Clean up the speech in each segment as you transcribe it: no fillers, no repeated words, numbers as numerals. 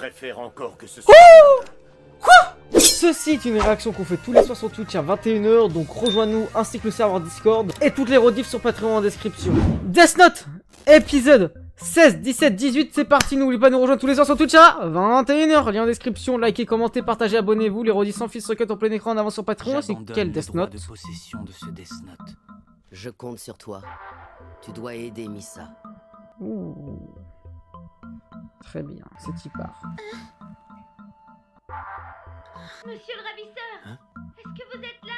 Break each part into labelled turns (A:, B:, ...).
A: préfère encore que ce soit...
B: Ceci est une réaction qu'on fait tous les soirs sur Twitch à 21 h, donc rejoins-nous ainsi que le serveur Discord et toutes les rediffs sur Patreon en description. Death Note, épisode 16, 17, 18, c'est parti, n'oubliez pas de nous rejoindre tous les soirs sur Twitch à 21 h, lien en description, likez, commentez, partagez, abonnez-vous, les rediffs sans fil se cut en plein écran en avant sur Patreon, c'est quel Death Note?
C: de possession de ce Death Note.
D: Je compte sur toi. Tu dois aider Misa.
B: Ouh. Très bien, c'est y part.
E: Monsieur le ravisseur,
C: Hein?
E: est-ce que vous êtes là?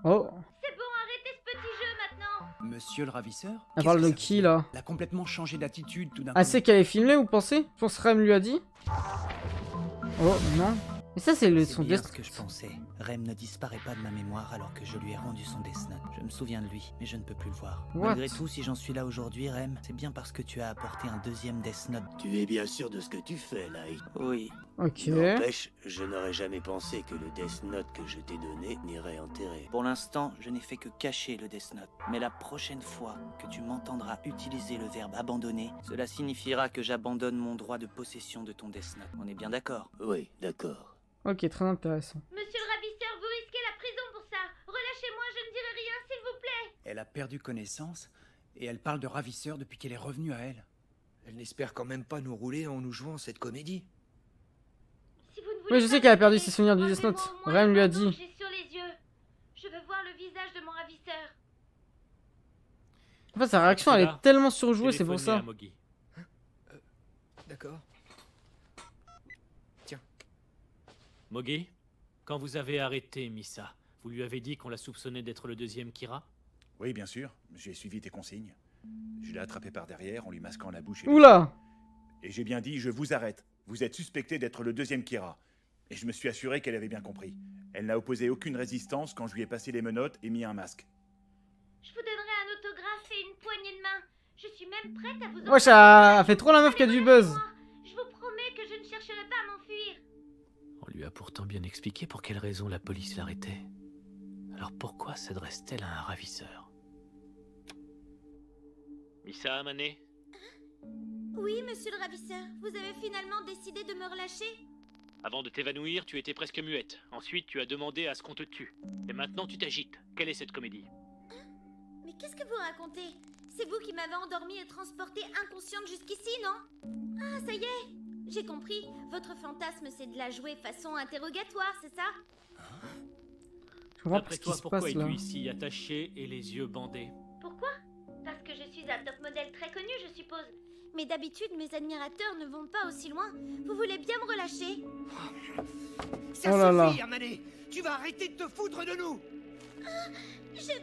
B: Oh,
E: C'est bon, arrêtez ce petit jeu maintenant.
F: Monsieur le ravisseur?
B: elle parle de
F: Qu'est-ce que ça
B: qui
F: veut dire?
B: là?
F: Elle a complètement changé d'attitude tout d'un
B: Ah,
F: coup.
B: c'est qu'elle est filmée, vous pensez? Je pense que Rem lui a dit. Oh, non. Mais ça, c'est
C: C'est
B: son
C: bien
B: Death
C: ce que je pensais. Rem ne disparaît pas de ma mémoire alors que je lui ai rendu son Death Note. Je me souviens de lui, mais je ne peux plus le voir.
B: What?
C: Malgré tout, si j'en suis là aujourd'hui, Rem, c'est bien parce que tu as apporté un deuxième Death Note.
A: Tu es bien sûr de ce que tu fais, Light.
C: Oui.
B: Ok.
A: N'empêche, je n'aurais jamais pensé que le Death Note que je t'ai donné n'irait enterrer.
C: Pour l'instant, je n'ai fait que cacher le Death Note. Mais la prochaine fois que tu m'entendras utiliser le verbe abandonner, cela signifiera que j'abandonne mon droit de possession de ton Death Note. On est bien d'accord?
A: Oui, d'accord.
B: Ok, très intéressant.
E: Monsieur le ravisseur, vous risquez la prison pour ça. Relâchez-moi, je ne dirai rien, s'il vous plaît.
F: Elle a perdu connaissance et elle parle de ravisseur depuis qu'elle est revenue à elle.
G: Elle n'espère quand même pas nous rouler en nous jouant cette comédie.
E: Si vous ne
B: Oui,
E: voulez
B: je
E: pas
B: sais qu'elle a perdu
E: m'aider,
B: ses souvenirs du Death Note.
E: enlevez-moi au moins
B: Rem
E: le
B: lui a
E: bandeau
B: dit.
E: que j'ai sur les yeux. Je veux voir le visage de mon ravisseur.
B: En fait, sa réaction, elle est tellement surjouée, c'est pour ça.
G: D'accord.
H: Mogi, quand vous avez arrêté Misa, vous lui avez dit qu'on la soupçonnait d'être le deuxième Kira?
I: Oui, bien sûr. J'ai suivi tes consignes. Je l'ai attrapé par derrière en lui masquant la bouche et les
B: Oula!
I: yeux. Et j'ai bien dit, je vous arrête. Vous êtes suspecté d'être le deuxième Kira. Et je me suis assuré qu'elle avait bien compris. Elle n'a opposé aucune résistance quand je lui ai passé les menottes et mis un masque.
E: Je vous donnerai un autographe et une poignée de main. Je suis même prête à vous
B: Wesh, elle fait trop la meuf qui a du buzz.
E: Je vous promets que je ne chercherai pas à m'enfuir.
H: On lui a pourtant bien expliqué pour quelle raison la police l'arrêtait. Alors pourquoi s'adresse-t-elle à un ravisseur? Misa Amane?
E: Oui, monsieur le ravisseur, vous avez finalement décidé de me relâcher?
H: Avant de t'évanouir, tu étais presque muette. Ensuite, tu as demandé à ce qu'on te tue. Et maintenant, tu t'agites. Quelle est cette comédie?
E: Mais qu'est-ce que vous racontez? C'est vous qui m'avez endormie et transportée inconsciente jusqu'ici, non? Ah, ça y est, j'ai compris. Votre fantasme, c'est de la jouer façon interrogatoire, c'est ça?
B: Je vois pas
H: D'après
B: ce qui
H: toi,
B: se
H: pourquoi
B: passe là.
H: es-tu ici, attaché et les yeux bandés?
E: Pourquoi? Parce que je suis un top modèle très connu, je suppose. Mais d'habitude, mes admirateurs ne vont pas aussi loin. Vous voulez bien me relâcher?
G: Ça
B: Oh là là.
G: suffit, Amané. Tu vas arrêter de te foutre de nous.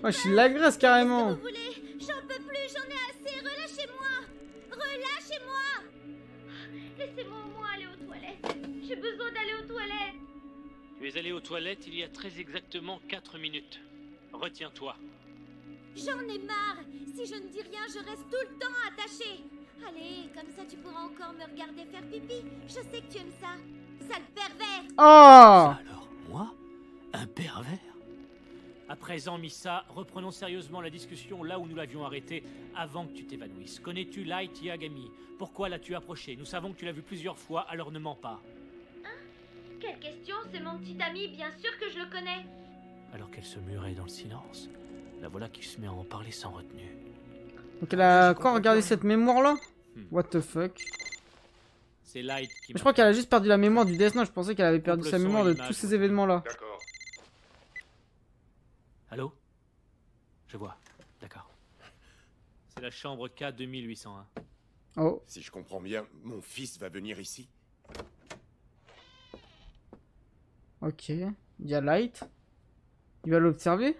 B: Wesh, il l'agresse carrément.
E: Vous voulez? J'en peux plus, j'en ai assez. Relâchez-moi! Relâchez-moi! Laissez-moi au moins aller aux toilettes. J'ai besoin d'aller aux toilettes.
H: Tu es allé aux toilettes il y a très exactement 4 minutes. Retiens-toi.
E: J'en ai marre. Si je ne dis rien, je reste tout le temps attachée. Allez, comme ça tu pourras encore me regarder faire pipi. Je sais que tu aimes ça. Sale pervers!
B: Oh!
H: Alors, moi? Un pervers? À présent, Misa, reprenons sérieusement la discussion là où nous l'avions arrêtée avant que tu t'évanouisses. Connais-tu Light Yagami? Pourquoi l'as-tu approché? Nous savons que tu l'as vu plusieurs fois, alors ne mens pas.
E: Quelle question? C'est mon petit ami, bien sûr que je le connais.
H: Alors qu'elle se murait dans le silence, la voilà qui se met à en parler sans retenue.
B: Donc elle a encore regardé cette mémoire là? What the fuck?
H: C'est Light qui
B: Je crois qu'elle a juste perdu la mémoire du Death Note, je pensais qu'elle avait perdu
H: Coupe
B: sa
H: le son
B: mémoire
H: et
B: de
H: l'image.
B: tous ces événements là.
I: D'accord.
H: Allô? Je vois, d'accord. C'est la chambre K2801.
B: Oh,
A: Si je comprends bien, mon fils va venir ici.
B: ok. Il y a Light. Il va l'observer.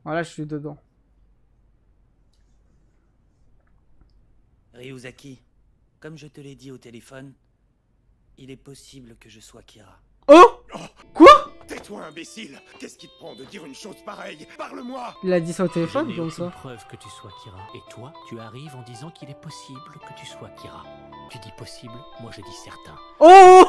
B: Voilà, je suis dedans.
C: Ryuzaki, comme je te l'ai dit au téléphone, il est possible que je sois Kira.
B: Oh! Quoi?
A: Tais-toi, imbécile! Qu'est-ce qui te prend de dire une chose pareille? Parle-moi!
B: Il a dit ça au
H: Je
B: téléphone
H: n'ai
B: comme
H: aucune
B: ça?
H: preuve que tu sois Kira. Et toi, tu arrives en disant qu'il est possible que tu sois Kira. Tu dis possible, moi je dis certain.
B: Oh!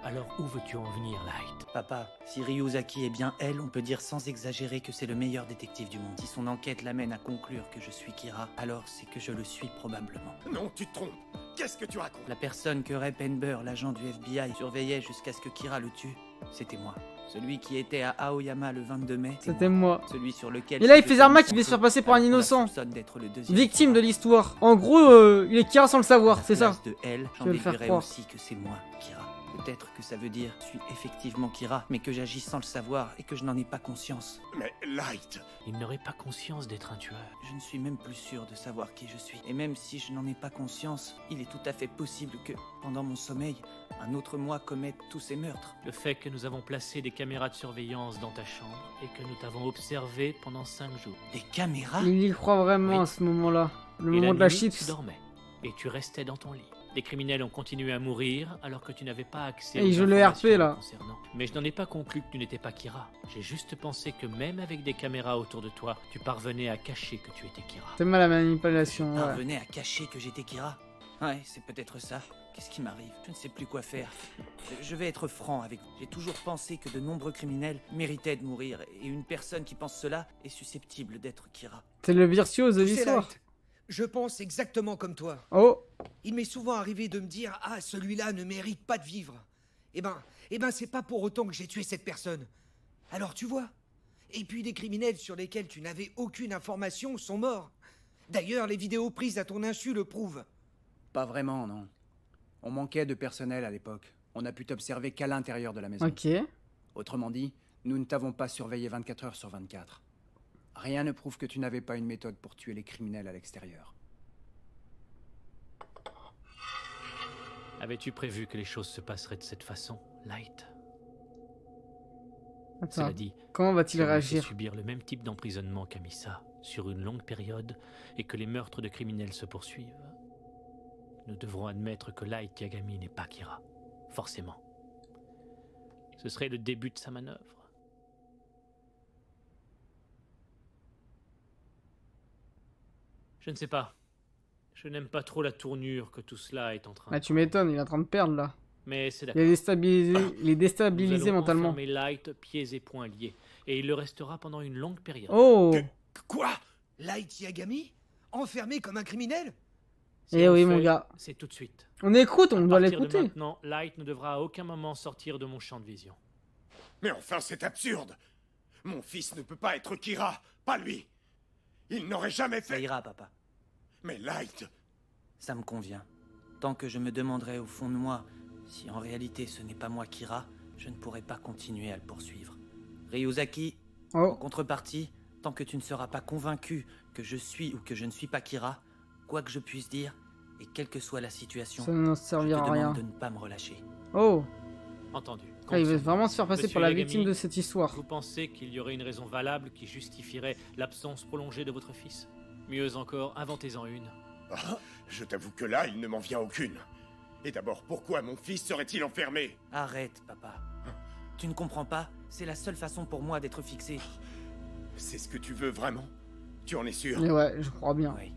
H: Alors où veux-tu en venir, Light?
C: Papa, si Ryuzaki est bien elle, on peut dire sans exagérer que c'est le meilleur détective du monde. Si son enquête l'amène à conclure que je suis Kira, alors c'est que je le suis probablement.
J: Non, tu te trompes. Qu'est-ce que tu racontes?
C: La personne que Ray Penber, l'agent du FBI, surveillait jusqu'à ce que Kira le tue, c'était moi. Celui qui était à Aoyama le 22 mai,
B: C'était moi.
C: Celui sur lequel...
B: Et là, il fait remarquer qu'il veut se faire passer pour un innocent. Victime de l'histoire. En gros, il est Kira sans le savoir, c'est ça.
C: De elle,
B: Je
C: j'en
B: vais le faire
C: déduirais
B: croire.
C: aussi que c'est moi, Kira. Peut-être que ça veut dire que je suis effectivement Kira, mais que j'agis sans le savoir et que je n'en ai pas conscience.
J: Mais Light...
H: Il n'aurait pas conscience d'être un tueur.
C: Je ne suis même plus sûr de savoir qui je suis. Et même si je n'en ai pas conscience, il est tout à fait possible que, pendant mon sommeil, un autre moi commette tous ces meurtres.
H: Le fait que nous avons placé des caméras de surveillance dans ta chambre et que nous t'avons observé pendant 5 jours.
C: Des caméras?
B: Il y croit vraiment à ce moment-là. Le
H: Et
B: moment de la
H: nuit,
B: chips.
H: tu dormais et tu restais dans ton lit. Des criminels ont continué à mourir alors que tu n'avais pas accès
B: Et
H: aux
B: il joue le
H: informations
B: RP, là.
H: concernant. Mais je n'en ai pas conclu que tu n'étais pas Kira. J'ai juste pensé que même avec des caméras autour de toi, tu parvenais à cacher que tu étais Kira.
B: C'est mal la manipulation, ouais.
C: Parvenait à cacher que j'étais Kira? Ouais, c'est peut-être ça. Qu'est-ce qui m'arrive? Je ne sais plus quoi faire. Je vais être franc avec vous. J'ai toujours pensé que de nombreux criminels méritaient de mourir. Et une personne qui pense cela est susceptible d'être Kira.
B: C'est le virtuose de
G: Tu sais,
B: l'histoire.
G: Light, je pense exactement comme toi.
B: Oh,
G: Il m'est souvent arrivé de me dire « Ah, celui-là ne mérite pas de vivre. » Eh ben, c'est pas pour autant que j'ai tué cette personne. Alors tu vois. Et puis des criminels sur lesquels tu n'avais aucune information sont morts. D'ailleurs, les vidéos prises à ton insu le prouvent.
F: Pas vraiment, non. On manquait de personnel à l'époque. On n'a pu t'observer qu'à l'intérieur de la maison.
B: ok.
F: Autrement dit, nous ne t'avons pas surveillé 24 heures sur 24. Rien ne prouve que tu n'avais pas une méthode pour tuer les criminels à l'extérieur.
H: Avais-tu prévu que les choses se passeraient de cette façon, Light?
B: Attends,
H: Cela dit,
B: comment va-t-il
H: si on lui fait
B: réagir?
H: subir le même type d'emprisonnement qu'Amissa sur une longue période et que les meurtres de criminels se poursuivent, nous devrons admettre que Light Yagami n'est pas Kira. Forcément. Ce serait le début de sa manœuvre. Je ne sais pas. Je n'aime pas trop la tournure que tout cela est en train
B: Ah,
H: de
B: tu
H: prendre.
B: m'étonnes, il est en train de perdre là.
H: Mais c'est
B: Il est
H: d'accord.
B: déstabilisé, il est déstabilisé
H: Nous allons
B: mentalement.
H: enfermer Light pieds et poings liés. Et il le restera pendant une longue période.
B: Oh,
J: Quoi?
G: Light Yagami? Enfermé comme un criminel?
H: Si
B: eh
H: on
B: oui,
H: le
B: mon
H: fait,
B: gars.
H: C'est tout de suite.
B: On écoute, on doit
H: À partir de
B: l'écouter.
H: maintenant, Light ne devra à aucun moment sortir de mon champ de vision.
J: Mais enfin, c'est absurde. Mon fils ne peut pas être Kira, pas lui. Il n'aurait jamais
C: Ça
J: fait...
C: ira, papa.
J: Mais Light...
C: Ça me convient. Tant que je me demanderai au fond de moi si en réalité ce n'est pas moi Kira, je ne pourrai pas continuer à le poursuivre. Ryuzaki, en
B: Oh,
C: contrepartie, tant que tu ne seras pas convaincu que je suis ou que je ne suis pas Kira, quoi que je puisse dire, et quelle que soit la situation,
B: ça ne
C: je te
B: servira à
C: demande
B: rien.
C: de ne pas me relâcher.
B: Oh,
H: Entendu.
B: ah, il veut
H: Compte sur moi.
B: vraiment se faire passer
H: Monsieur
B: pour la
H: Yagami,
B: victime de cette histoire.
H: Vous pensez qu'il y aurait une raison valable qui justifierait l'absence prolongée de votre fils? Mieux encore, inventez-en une.
J: Ah, je t'avoue que là, il ne m'en vient aucune. Et d'abord, pourquoi mon fils serait-il enfermé?
C: Arrête, papa. Tu ne comprends pas? C'est la seule façon pour moi d'être fixé.
J: C'est ce que tu veux vraiment? Tu en es sûr?
B: Mais ouais, je crois bien.
C: Oui.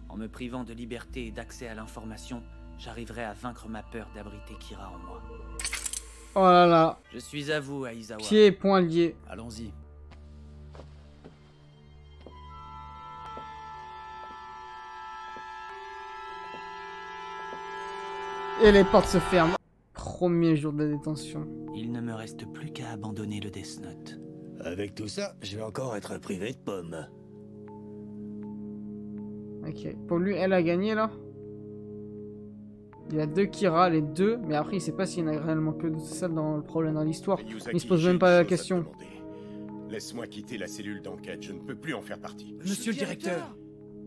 C: En me privant de liberté et d'accès à l'information, j'arriverai à vaincre ma peur d'abriter Kira en moi.
B: Oh là là,
C: Je suis à vous, Aizawa.
B: pieds et poings liés.
F: Allons-y.
B: Et les portes se ferment. Premier jour de détention.
C: Il ne me reste plus qu'à abandonner le Death Note.
A: Avec tout ça, je vais encore être privé de pommes.
B: Ok, pour lui, elle a gagné là. Il y a deux Kira, les deux, mais après il sait pas s'il y en a réellement que deux. C'est ça dans le problème dans l'histoire.
J: Ryuzaki,
B: Il se pose
J: j'ai
B: même
J: une
B: pas la
J: chose à te
B: question.
J: demander. Laisse-moi quitter la cellule d'enquête, je ne peux plus en faire partie.
G: Monsieur le directeur.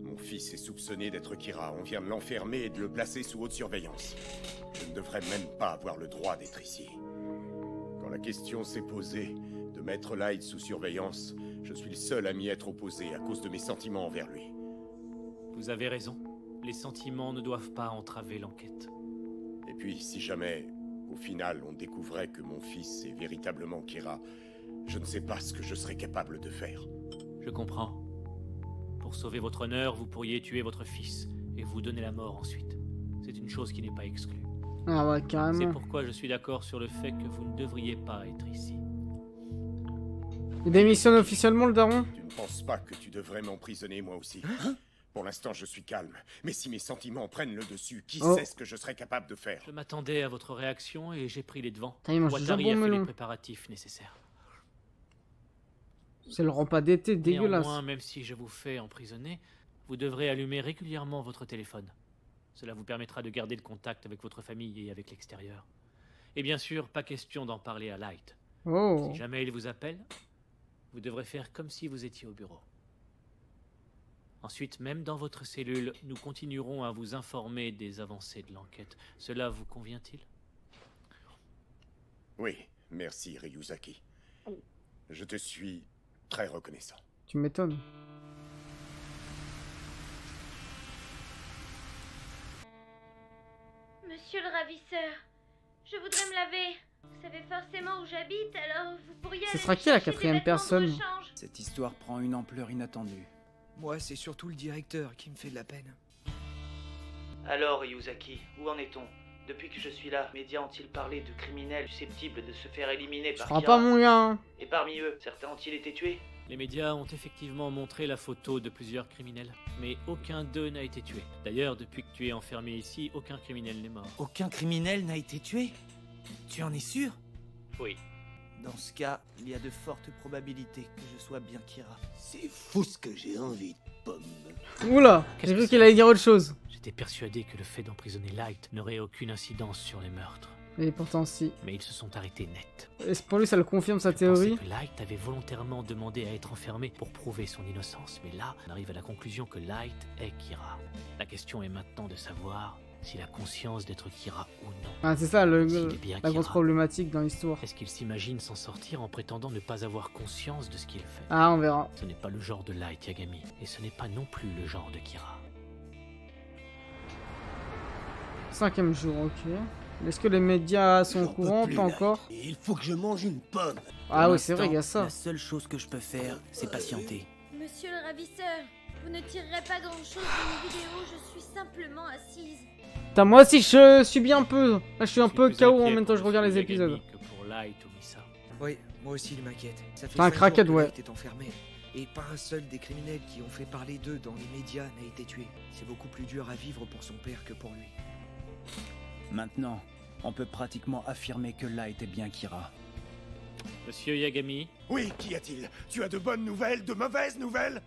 J: Mon fils est soupçonné d'être Kira, on vient de l'enfermer et de le placer sous haute surveillance. Je ne devrais même pas avoir le droit d'être ici. Quand la question s'est posée de mettre Light sous surveillance, je suis le seul à m'y être opposé à cause de mes sentiments envers lui.
H: Vous avez raison. Les sentiments ne doivent pas entraver l'enquête.
J: Et puis, si jamais, au final, on découvrait que mon fils est véritablement Kira, je ne sais pas ce que je serais capable de faire.
H: Je comprends. Pour sauver votre honneur, vous pourriez tuer votre fils et vous donner la mort ensuite. C'est une chose qui n'est pas exclue.
B: Ah ouais,
H: C'est
B: carrément.
H: pourquoi je suis d'accord sur le fait que vous ne devriez pas être ici.
B: Il démissionne officiellement, le daron?
J: Tu ne penses pas que tu devrais m'emprisonner moi aussi? Pour l'instant, je suis calme. Mais si mes sentiments prennent le dessus, qui
B: Oh.
J: sait ce que je serais capable de faire?
H: Je m'attendais à votre réaction et j'ai pris les devants.
B: Putain, il mange du
H: Watari
B: jambon
H: a fait les
B: melon.
H: préparatifs nécessaires.
B: C'est le repas d'été dégueulasse.
H: Néanmoins, même si je vous fais emprisonner, vous devrez allumer régulièrement votre téléphone. Cela vous permettra de garder le contact avec votre famille et avec l'extérieur. Et bien sûr, pas question d'en parler à Light.
B: Oh.
H: Si jamais il vous appelle, vous devrez faire comme si vous étiez au bureau. Ensuite, même dans votre cellule, nous continuerons à vous informer des avancées de l'enquête. Cela vous convient-il?
J: Oui, merci Ryuzaki. Je te suis très reconnaissant.
B: Tu m'étonnes.
E: Monsieur le ravisseur, je voudrais me laver. Vous savez forcément où j'habite, alors vous pourriez
B: Ce
E: aller
B: sera
E: me
B: qui la
E: chercher des
B: quatrième
E: vêtements de
B: personne?
E: rechange.
F: Cette histoire prend une ampleur inattendue.
G: Moi, c'est surtout le directeur qui me fait de la peine.
C: Alors, Ryuzaki, où en est-on? Depuis que je suis là, les médias ont-ils parlé de criminels susceptibles de se faire éliminer
B: Je
C: par
B: crois
C: Kira?
B: pas, mon gars.
C: Et parmi eux, certains ont-ils été tués?
H: Les médias ont effectivement montré la photo de plusieurs criminels, mais aucun d'eux n'a été tué. D'ailleurs, depuis que tu es enfermé ici, aucun criminel n'est mort.
C: Aucun criminel n'a été tué? Tu en es sûr?
H: Oui.
C: Dans ce cas, il y a de fortes probabilités que je sois bien Kira.
A: C'est fou ce que j'ai envie de pomme.
B: Oula, j'ai cru qu'il allait dire autre chose.
H: J'étais persuadé que le fait d'emprisonner Light n'aurait aucune incidence sur les meurtres.
B: Et pourtant, si.
H: Mais ils se sont arrêtés net.
B: Et pour lui, ça le confirme sa
H: Je
B: théorie.
H: pensais que Light avait volontairement demandé à être enfermé pour prouver son innocence, mais là, on arrive à la conclusion que Light est Kira. La question est maintenant de savoir s'il a conscience d'être Kira ou non.
B: Ah, c'est ça,
H: S'il est bien
B: la grosse
H: Kira,
B: problématique dans l'histoire.
H: est-ce qu'il s'imagine s'en sortir en prétendant ne pas avoir conscience de ce qu'il fait?
B: Ah, on verra.
H: Ce n'est pas le genre de Light Yagami, et ce n'est pas non plus le genre de Kira.
B: 5e jour, ok. Est-ce que les médias sont au
A: J'en peux
B: courant?
A: plus,
B: Pas
A: là.
B: encore.
A: Et il faut que je mange une pomme.
B: Ah
C: Pour
B: oui, c'est vrai, il y a
C: l'instant,
B: ça.
C: La seule chose que je peux faire, c'est patienter.
E: Monsieur le ravisseur, vous ne tirerez pas grand-chose de mes vidéos, je suis simplement assise.
B: Putain, moi aussi, je subis un peu. Là, je suis un
H: suis
B: peu
H: plus
B: KO en
H: inquiet
B: même temps que je
H: pour
B: regarde les
H: Monsieur
B: épisodes.
H: Yagami que pour Light ou Misa.
G: Oui, moi aussi, il m'inquiète. Ça fait
B: T'as un
G: 5
B: craquette,
G: jours que
B: ouais.
G: Light est enfermé. Et pas un seul des criminels qui ont fait parler d'eux dans les médias n'a été tué. C'est beaucoup plus dur à vivre pour son père que pour lui.
F: Maintenant, on peut pratiquement affirmer que Light est bien Kira.
H: Monsieur Yagami?
J: Oui, qu'y a-t-il? Tu as de bonnes nouvelles, de mauvaises nouvelles?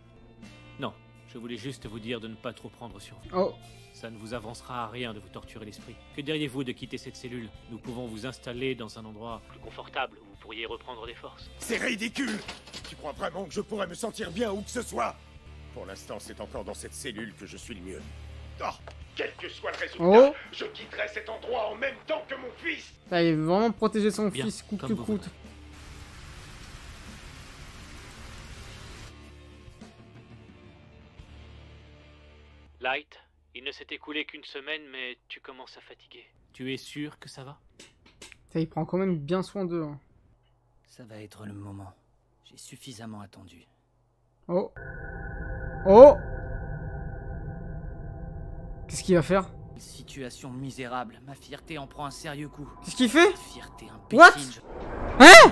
H: Non, je voulais juste vous dire de ne pas trop prendre sur vous.
B: Oh,
H: Ça ne vous avancera à rien de vous torturer l'esprit. Que diriez-vous de quitter cette cellule? Nous pouvons vous installer dans un endroit plus confortable où vous pourriez reprendre des forces.
J: C'est ridicule! Tu crois vraiment que je pourrais me sentir bien où que ce soit? Pour l'instant, c'est encore dans cette cellule que je suis le mieux. Oh, quel que soit le résultat,
B: Oh.
J: je quitterai cet endroit en même temps que mon fils!
B: là, il veut vraiment protéger son
H: Bien,
B: fils coûte que
H: comme vous
B: coûte.
H: Light, il ne s'est écoulé qu'une semaine, mais tu commences à fatiguer. Tu es sûr que ça va?
B: Putain, il prend quand même bien soin d'eux. Hein.
C: Ça va être le moment. J'ai suffisamment attendu.
B: Oh. Oh. Qu'est-ce qu'il va faire?
C: Situation misérable. Ma fierté en prend un sérieux coup.
B: Qu'est-ce qu'il fait?
C: Cette fierté
B: What?
C: imbécile.
B: Hein?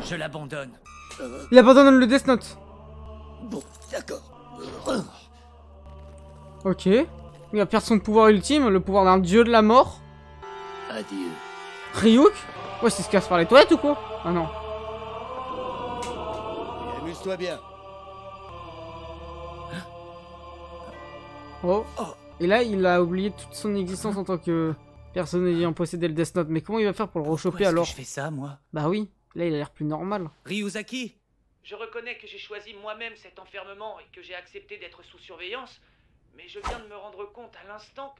C: Je l'abandonne.
B: Il abandonne le Death Note.
A: Bon, d'accord.
B: Ok. Il va perdre son pouvoir ultime, le pouvoir d'un dieu de la mort.
A: Adieu.
B: Ryuk? Ouais, c'est ce qu'il va se par les toilettes ou quoi? Ah non.
A: Et amuse-toi bien.
B: Oh. Et là, il a oublié toute son existence en tant que personne ayant possédé le Death Note. Mais comment il va faire pour le
C: Pourquoi
B: rechoper
C: est-ce que
B: alors?
C: je fais ça, moi?
B: Bah oui. Là, il a l'air plus normal.
C: Ryuzaki, je reconnais que j'ai choisi moi-même cet enfermement et que j'ai accepté d'être sous surveillance, mais je viens de me rendre compte à l'instant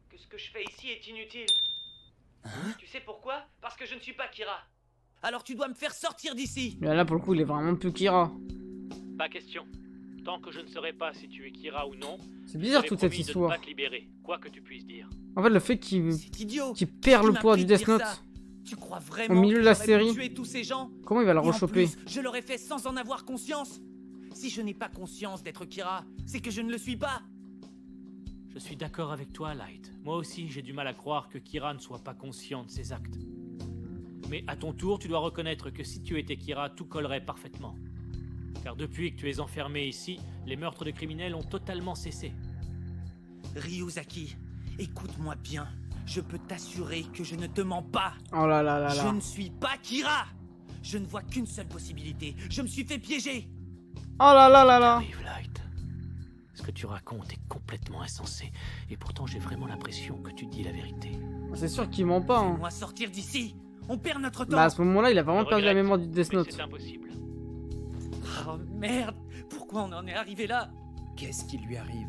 C: que ce que je fais ici est inutile. Tu sais pourquoi? Parce que je ne suis pas Kira. Alors tu dois me faire sortir d'ici.
B: Mais là, pour le coup, il est vraiment plus Kira.
H: Pas question. Tant que je ne saurai pas si tu es Kira ou non,
B: C'est bizarre
H: j'avais
B: toute cette
H: promis de ne
B: histoire.
H: pas te libérer, quoi que tu puisses dire.
B: En fait, le fait qu'il
C: C'est idiot.
B: perd
C: Qui
B: le
C: m'a
B: pouvoir
C: pris
B: du
C: de
B: Death
C: dire
B: Note.
C: ça? Tu crois vraiment
B: Au milieu
C: que
B: de la
C: j'aurais pu
B: série.
C: tuer tous ces gens?
B: Comment il va le
C: Et en
B: rechoper?
C: plus, je l'aurais fait sans en avoir conscience. Si je n'ai pas conscience d'être Kira, c'est que je ne le suis pas.
H: Je suis d'accord avec toi, Light. Moi aussi, j'ai du mal à croire que Kira ne soit pas conscient de ses actes. Mais à ton tour, tu dois reconnaître que si tu étais Kira, tout collerait parfaitement. Car depuis que tu es enfermé ici, les meurtres de criminels ont totalement cessé.
C: Ryuzaki, écoute-moi bien. Je peux t'assurer que je ne te mens pas.
B: Oh là là là là.
C: Je ne suis pas Kira. Je ne vois qu'une seule possibilité. Je me suis fait piéger.
B: Oh là là là là.
H: Arrive, Light. Ce que tu racontes est complètement insensé. Et pourtant, j'ai vraiment l'impression que tu dis la vérité.
B: C'est sûr qu'il ment pas. Hein.
C: Fais-moi sortir d'ici. On perd notre temps.
B: Bah à ce moment-là, il a vraiment
H: Je
B: perdu la
H: regrette,
B: mémoire du Death
H: mais
B: Note.
H: c'est impossible.
C: Oh merde. Pourquoi on en est arrivé là?
F: Qu'est-ce qui lui arrive?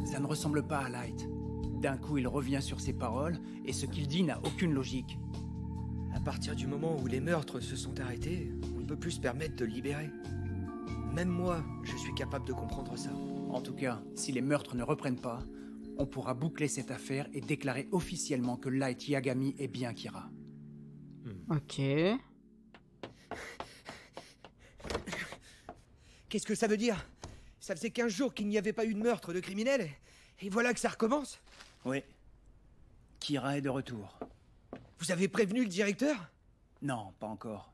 F: Ça ne ressemble pas à Light. D'un coup, il revient sur ses paroles, et ce qu'il dit n'a aucune logique.
G: À partir du moment où les meurtres se sont arrêtés, on ne peut plus se permettre de le libérer. Même moi, je suis capable de comprendre ça.
F: En tout cas, si les meurtres ne reprennent pas, on pourra boucler cette affaire et déclarer officiellement que Light Yagami est bien Kira.
B: Ok.
G: Qu'est-ce que ça veut dire? Ça faisait 15 jours qu'il n'y avait pas eu de meurtre de criminels, et voilà que ça recommence?
F: Oui. Kira est de retour.
G: Vous avez prévenu le directeur?
F: Non, pas encore.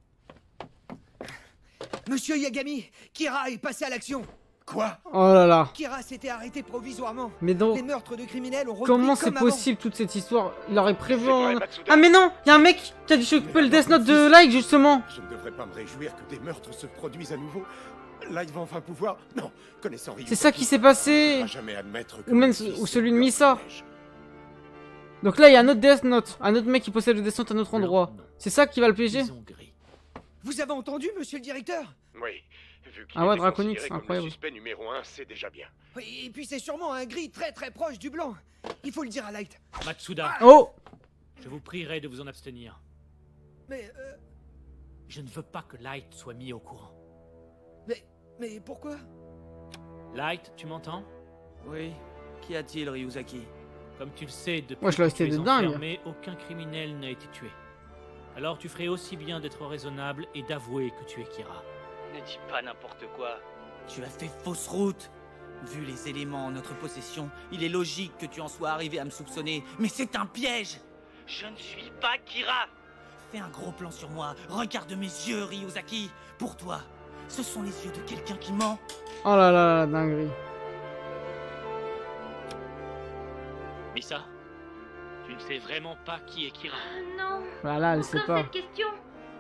G: Monsieur Yagami, Kira est passé à l'action.
J: Quoi?
B: Oh là là.
G: Kira s'était arrêté provisoirement.
B: Mais donc,
G: Les meurtres de criminels ont repris
B: comment c'est
G: comme avant.
B: possible toute cette histoire? Il aurait prévu
J: C'est vrai,
B: en...
J: Matsuda.
B: Ah mais non, il y a un mec qui a dû choper le Death Note de Like justement.
J: Je ne devrais pas me réjouir que des meurtres se produisent à nouveau. Là, il va enfin pouvoir... Non, connaissant Ryuzaki,
B: C'est ça qui s'est passé.
J: il va jamais admettre que
B: Ou même
J: mon fils
B: ou celui de
J: meurt
B: Misa.
J: piège.
B: Donc là, il y a un autre Death Note, un autre mec qui possède le Death Note à un autre endroit.
H: Non.
B: C'est ça qui va le piéger?
H: Ils ont gris.
G: Vous avez entendu, monsieur le directeur?
J: Oui, vu qu'il
B: Ah ouais,
J: était
B: Draconix,
J: considéré comme
B: incroyable.
J: le suspect numéro 1, c'est déjà bien.
G: Oui, et puis c'est sûrement un gris très très proche du blanc. Il faut le dire à Light.
H: Matsuda,
B: Oh.
H: je vous prierai de vous en abstenir.
G: Mais,
H: Je ne veux pas que Light soit mis au courant.
G: mais pourquoi?
H: Light, tu m'entends?
C: Oui. Qu'y a-t-il, Ryuzaki?
H: Comme tu le sais, depuis
B: Moi, je l'ai
H: que tu
B: resté
H: es
B: de dingue.
H: enfermé, aucun criminel n'a été tué. Alors tu ferais aussi bien d'être raisonnable et d'avouer que tu es Kira.
C: Ne dis pas n'importe quoi. Tu as fait fausse route. Vu les éléments en notre possession, il est logique que tu en sois arrivé à me soupçonner. Mais c'est un piège. Je ne suis pas Kira. Fais un gros plan sur moi. Regarde mes yeux, Ryuzaki. Pour toi, ce sont les yeux de quelqu'un qui ment.
B: Oh là là, la dinguerie.
H: Misa, tu ne sais vraiment pas qui est Kira.
E: Non.
B: Voilà, elle sait
E: Encore
B: pas.
E: cette question.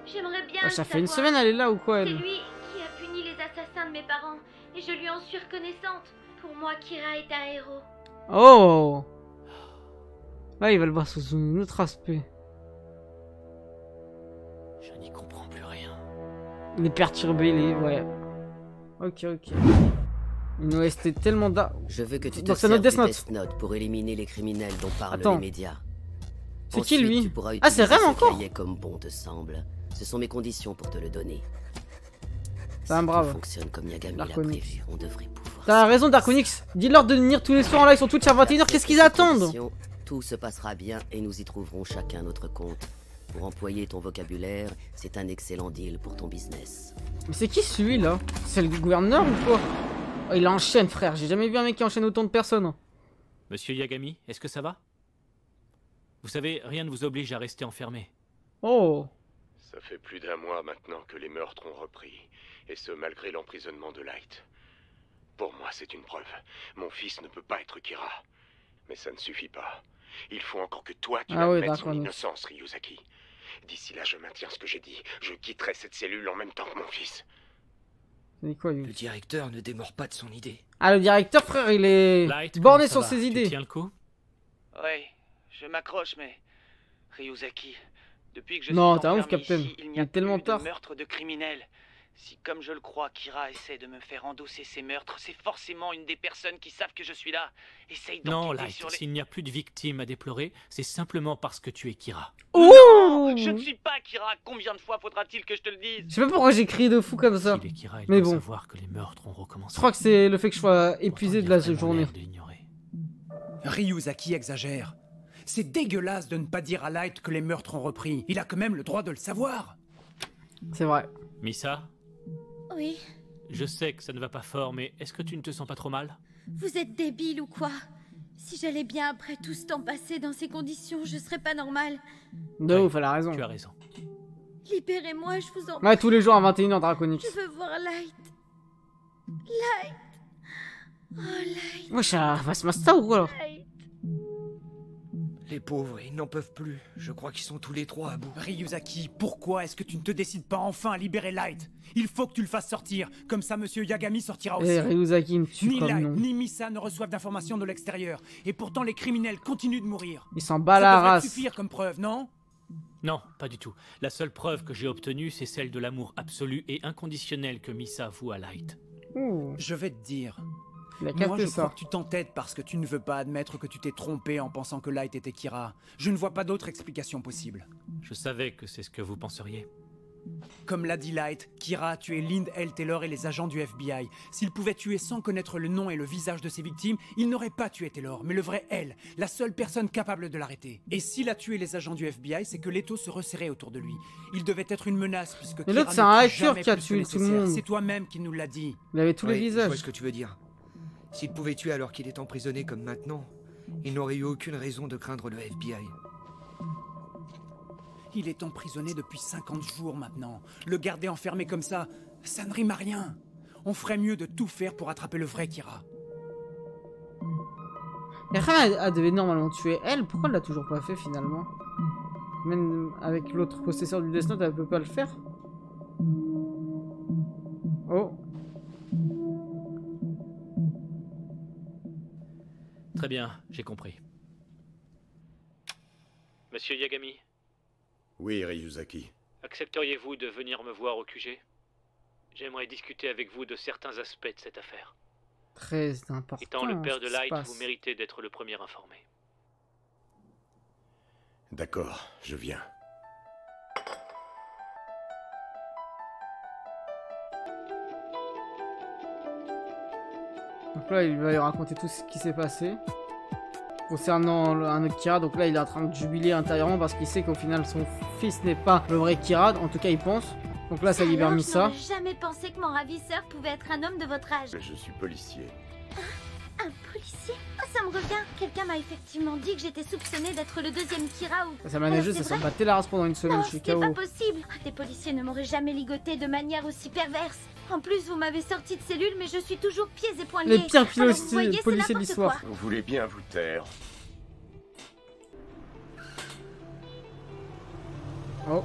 E: J'aimerais bien
B: Oh,
E: le
B: ça fait une
E: savoir.
B: semaine, elle est là ou quoi
E: C'est
B: elle?
E: lui qui a puni les assassins de mes parents et je lui en suis reconnaissante. Pour moi, Kira est un héros.
B: Oh. Là, il va le voir sous un autre aspect.
H: Je n'y comprends plus rien.
B: Il est perturbé, il est... Ouais. Ok, ok. Il nous restait tellement d'armes.
D: Je veux que tu te
B: Donc, c'est
D: serves
B: notre
D: du
B: Death Note.
D: Death Note pour éliminer les criminels dont parlent
B: Attends.
D: les médias.
B: C'est qui,
D: Ensuite,
B: lui?
D: tu pourras
B: Ah, c'est
D: utiliser
B: Rem
D: ce
B: encore?
D: cahier comme bon te semble. Ce sont mes conditions pour te le donner.
B: C'est un
D: Si
B: brave.
D: tout fonctionne comme Yagami l'a
B: Darkonix.
D: prévu, on devrait pouvoir...
B: T'as raison, Darkonix. Dis-leur de venir tous les soirs en live sur Twitch à 21h. Qu'est-ce qu'ils attendent?
D: Tout se passera bien et nous y trouverons chacun notre compte. Pour employer ton vocabulaire, c'est un excellent deal pour ton business.
B: Mais c'est qui celui-là? C'est le gouverneur ou quoi? Oh, il enchaîne, frère. J'ai jamais vu un mec qui enchaîne autant de personnes.
H: Monsieur Yagami, est-ce que ça va? Vous savez, rien ne vous oblige à rester enfermé.
B: Oh.
J: Ça fait plus d'un mois maintenant que les meurtres ont repris, et ce malgré l'emprisonnement de Light. Pour moi, c'est une preuve. Mon fils ne peut pas être Kira. Mais ça ne suffit pas. Il faut encore que toi tu
B: Ah oui,
J: admettes son
B: d'accord.
J: innocence, Ryuzaki. D'ici là, je maintiens ce que j'ai dit. Je quitterai cette cellule en même temps que mon fils.
B: C'est quoi, lui?
G: Le directeur ne démord pas de son idée.
B: Ah, le directeur, frère, il est
H: Light,
B: borné
H: comment
B: sur
H: ça va?
B: ses
H: Tu
B: idées.
H: tiens le coup?
C: Ouais, je m'accroche, mais... Ryuzaki, depuis que je
B: Non,
C: suis
B: t'as ouf,
C: enfermé
B: Captain.
C: ici, il n'y
B: Il
C: a
B: est tellement
C: plus
B: tard.
C: de meurtre de criminels. Si, comme je le crois, Kira essaie de me faire endosser ces meurtres, c'est forcément une des personnes qui savent que je suis là. Essaye
H: Non,
C: d'enquêter
H: Light,
C: sur les...
H: s'il n'y a plus de victimes à déplorer, c'est simplement parce que tu es Kira.
B: Oh.
C: Je ne suis pas Kira. Combien de fois faudra-t-il que je te le dise?
B: Je sais pas pourquoi j'ai crié de fou comme ça.
H: S'il est Kira, il
B: Mais
H: doit
B: bon.
H: savoir que les meurtres ont recommencé.
B: Je crois que c'est le fait que je sois épuisé de
H: Pourtant, il
B: la
H: a vraiment
B: journée.
H: l'air de l'ignorer.
F: Ryuzaki exagère. C'est dégueulasse de ne pas dire à Light que les meurtres ont repris. Il a quand même le droit de le savoir.
B: C'est vrai.
H: Misa,
E: Oui,
H: je sais que ça ne va pas fort, mais est-ce que tu ne te sens pas trop mal?
E: vous êtes débile ou quoi? Si j'allais bien après tout ce temps passé dans ces conditions, je serais pas normale.
B: De ouf, elle a raison.
H: Tu as raison.
E: Libérez-moi, je vous en
B: Ouais, tous les jours à 21h Draconix.
E: Je veux voir Light. Light. Oh, Light.
B: Wesh, elle va se master ou quoi alors?
E: Light.
G: Les pauvres, ils n'en peuvent plus. Je crois qu'ils sont tous les trois à bout.
F: Ryuzaki, pourquoi est-ce que tu ne te décides pas enfin à libérer Light? Il faut que tu le fasses sortir, comme ça Monsieur Yagami sortira aussi.
B: Eh, Ryuzaki me tue
F: Ni
B: comme
F: Light,
B: nom.
F: ni Misa ne reçoivent d'informations de l'extérieur, et pourtant les criminels continuent de mourir.
B: Il s'en bat la
F: Ça devrait
B: race.
F: suffire comme preuve, non?
H: Non, pas du tout. La seule preuve que j'ai obtenue, c'est celle de l'amour absolu et inconditionnel que Misa voue à Light.
B: Ouh,
F: Je vais te dire.
B: il a
F: Moi,
B: capté
F: je crois
B: ça.
F: que tu t'entêtes parce que tu ne veux pas admettre que tu t'es trompé en pensant que Light était Kira. Je ne vois pas d'autre explication possible.
H: Je savais que c'est ce que vous penseriez.
F: Comme l'a dit Light, Kira a tué Lind L. Taylor et les agents du FBI. S'il pouvait tuer sans connaître le nom et le visage de ses victimes, il n'aurait pas tué Taylor, mais le vrai L, la seule personne capable de l'arrêter. Et s'il a tué les agents du FBI, c'est que l'étau se resserrait autour de lui. Il devait être une menace puisque
B: Mais
F: Kira
B: l'autre, c'est
F: ne
B: un
F: tue
B: hacker
F: jamais
B: qui a
F: plus que
B: tué tout le
F: nécessaire.
B: monde.
F: C'est toi-même qui nous l'a dit.
B: Il avait tous les
G: Ouais, Je vois
B: visages.
G: ce que tu veux dire. S'il pouvait tuer alors qu'il est emprisonné comme maintenant, il n'aurait eu aucune raison de craindre le FBI.
F: Il est emprisonné depuis 50 jours maintenant. Le garder enfermé comme ça, ça ne rime à rien. On ferait mieux de tout faire pour attraper le vrai Kira.
B: Et rien, elle devait normalement tuer elle. Pourquoi elle l'a toujours pas fait finalement? Même avec l'autre possesseur du Death Note, elle peut pas le faire. Oh.
H: Très bien, j'ai compris. Monsieur Yagami,
J: Oui, Ryuzaki.
H: accepteriez-vous de venir me voir au QG? J'aimerais discuter avec vous de certains aspects de cette affaire.
B: Très important.
H: Étant le père de
B: ce qui se
H: Light,
B: passe.
H: vous méritez d'être le premier informé.
J: D'accord, je viens.
B: Donc là, il va lui raconter tout ce qui s'est passé concernant un autre Kira. Donc là, il est en train de jubiler intérieurement parce qu'il sait qu'au final, son fils n'est pas le vrai Kira. En tout cas, il pense. Donc là, ça libère
E: Alors,
B: Misa.
E: je n'aurais jamais pensé que mon ravisseur pouvait être un homme de votre âge.
J: Je suis policier.
E: Un policier? Oh, ça me revient. Quelqu'un m'a effectivement dit que j'étais soupçonnée d'être le deuxième Kira ou...
B: Ça m'a neigé,
E: c'est
B: ça s'en
E: vrai?
B: battait la race pendant une semaine.
E: Non,
B: Je suis
E: ce n'est pas
B: KO.
E: possible. Des policiers ne m'auraient jamais ligoté de manière aussi perverse. En plus, vous m'avez sorti de cellule, mais je suis toujours pieds et poings liés.
B: Les pires
E: Alors, vous voyez, c'est
B: policiers de
E: n'importe
B: l'histoire.
E: quoi.
J: Vous voulez bien vous taire.
B: Oh.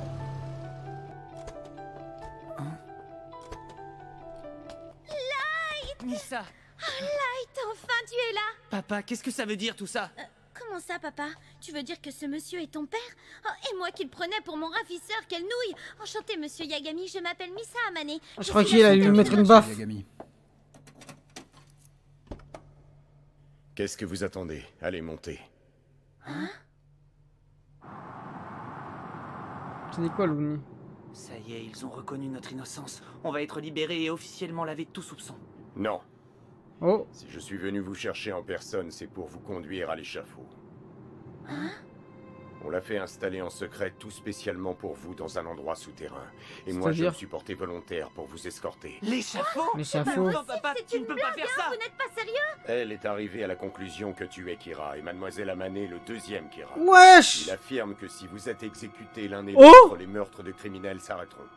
F: Misa!
E: Light, enfin tu es là.
C: Papa, qu'est-ce que ça veut dire tout ça?
E: Comment ça, papa? Tu veux dire que ce monsieur est ton père? Oh, et moi qui le prenais pour mon ravisseur, quelle nouille! Enchanté, monsieur Yagami, je m'appelle Misa Amane.
B: Je crois qu'il allait lui mettre une baffe.
F: Yagami.
J: Qu'est-ce que vous attendez? Allez, montez.
B: Tu dis quoi, Looney?
C: Ça y est, ils ont reconnu notre innocence. On va être libérés et officiellement lavés de tout soupçon.
J: Non.
B: Oh.
J: Si je suis venu vous chercher en personne, c'est pour vous conduire à l'échafaud. On l'a fait installer en secret tout spécialement pour vous dans un endroit souterrain. Et moi, je
B: C'est-à-dire
J: me suis porté volontaire pour vous escorter.
C: L'échafaud?
B: L'échafaud.
C: Non, papa,
E: C'est
C: tu
E: une
C: ne peux
E: blague,
C: pas faire
E: hein,
C: ça!
E: vous n'êtes pas sérieux?
J: Elle est arrivée à la conclusion que tu es Kira et Mademoiselle Amane le deuxième Kira.
B: Wesh!
J: Il affirme que si vous êtes exécutés l'un et
B: Oh!
J: l'autre, les meurtres de criminels s'arrêteront.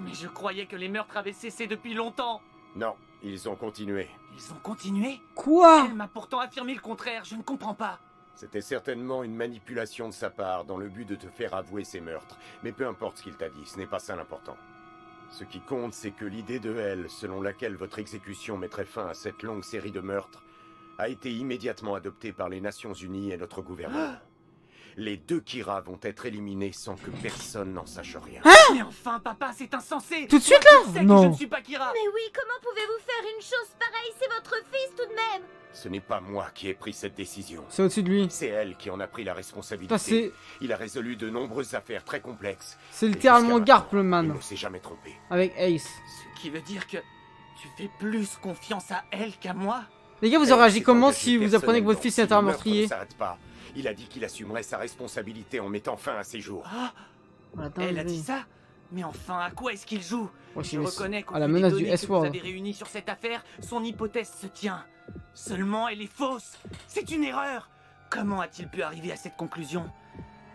C: Mais je croyais que les meurtres avaient cessé depuis longtemps.
J: Non, ils ont continué.
C: Ils ont continué?
B: Quoi?
C: Elle m'a pourtant affirmé le contraire, je ne comprends pas.
J: C'était certainement une manipulation de sa part dans le but de te faire avouer ses meurtres. Mais peu importe ce qu'il t'a dit, ce n'est pas ça l'important. Ce qui compte, c'est que l'idée de elle, selon laquelle votre exécution mettrait fin à cette longue série de meurtres, a été immédiatement adoptée par les Nations Unies et notre gouvernement. Les deux Kira vont être éliminés sans que personne n'en sache rien.
C: Mais enfin, papa, c'est insensé!
B: Tout de suite,
C: Moi, je
B: là?
C: sais que
B: Non.
C: je ne suis pas Kira!
E: Mais oui, comment pouvez-vous faire une chose pareille? C'est votre fils tout de même.
J: Ce n'est pas moi qui ai pris cette décision.
B: C'est au-dessus de lui.
J: C'est elle qui en a pris la
B: Ça,
J: responsabilité.
B: c'est
J: Il a résolu de nombreuses affaires très complexes.
B: c'est
J: Et
B: littéralement
J: jusqu'à
B: Garp
J: maintenant,
B: le man.
J: Il ne s'est jamais trompé.
B: Avec Ace.
C: Ce qui veut dire que tu fais plus confiance à elle qu'à moi?
B: Les gars, vous
J: Elle
B: aurez réagi
J: s'est
B: comment
J: engagée
B: si vous apprenez que votre
J: personnellement.
B: fils
J: Si
B: est
J: le
B: un
J: meurtre
B: meurtrier?
J: ne s'arrête pas. Il a dit qu'il assumerait sa responsabilité en mettant fin à ses jours.
C: Ah,
B: Voilà,
C: elle a
B: dinguerie.
C: dit ça? Mais enfin, à quoi est-ce qu'il joue?
B: Ouais,
C: Je
B: mais
C: reconnais qu'au
B: à la
C: vu des
B: menace du
C: données que vous
B: S-word.
C: avez réunies sur cette affaire, son hypothèse se tient. Seulement, elle est fausse. C'est une erreur. Comment a-t-il pu arriver à cette conclusion?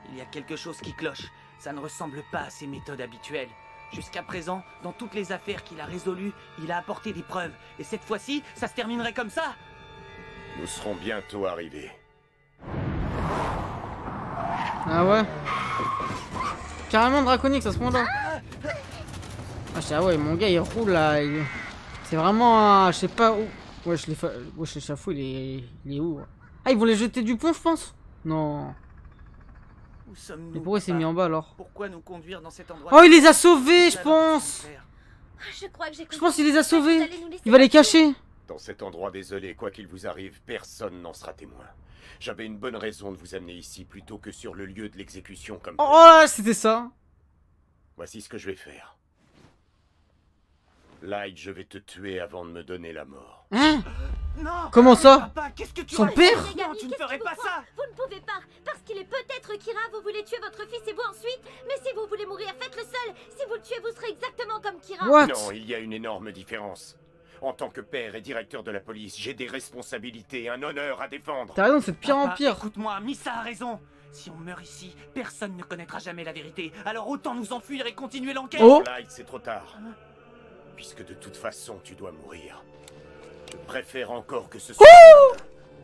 C: Il y a quelque chose qui cloche. Ça ne ressemble pas à ses méthodes habituelles. Jusqu'à présent, dans toutes les affaires qu'il a résolues, il a apporté des preuves. Et cette fois-ci, ça se terminerait comme ça?
J: Nous serons bientôt arrivés.
B: Ah ouais. Carrément Draconix à ce moment-là. Ah ah ouais, mon gars il roule là. C'est vraiment un... Je sais pas où. Wesh, l'échafaud il est où? Ah, ils vont les jeter du pont, je pense? Non.
C: Où sommes-nous?
B: Mais pourquoi il s'est mis en bas alors?
C: Pourquoi nous conduire dans cet endroit?
B: Oh, il les a sauvés, je pense.
E: Je crois que j'ai compris.
B: Je pense qu'il les a sauvés.
E: Vous allez nous laisser
B: Il va les
E: partir.
B: cacher.
J: Dans cet endroit désolé, quoi qu'il vous arrive, personne n'en sera témoin. J'avais une bonne raison de vous amener ici plutôt que sur le lieu de l'exécution comme...
B: Oh, c'était ça.
J: Voici ce que je vais faire. Light, je vais te tuer avant de me donner la mort.
B: Hein?
C: Non.
B: Comment ça?
C: Papa, qu'est-ce que tu
B: Son
C: as
B: père?
C: fait? Non, tu ne ferais pas ça.
E: Vous ne pouvez pas, parce qu'il est peut-être Kira, vous voulez tuer votre fils et vous ensuite. Mais si vous voulez mourir, faites-le seul. Si vous le tuez, vous serez exactement comme Kira.
B: What?
J: Non, il y a une énorme différence. En tant que père et directeur de la police, j'ai des responsabilités, un honneur à défendre.
B: T'as raison, c'est de pire en
C: Papa,
B: pire.
C: Écoute-moi, Misa a raison. Si on meurt ici, personne ne connaîtra jamais la vérité. Alors autant nous enfuir et continuer l'enquête.
B: Oh.
J: Light, c'est trop tard. Puisque de toute façon, tu dois mourir. Je préfère encore que ce soit...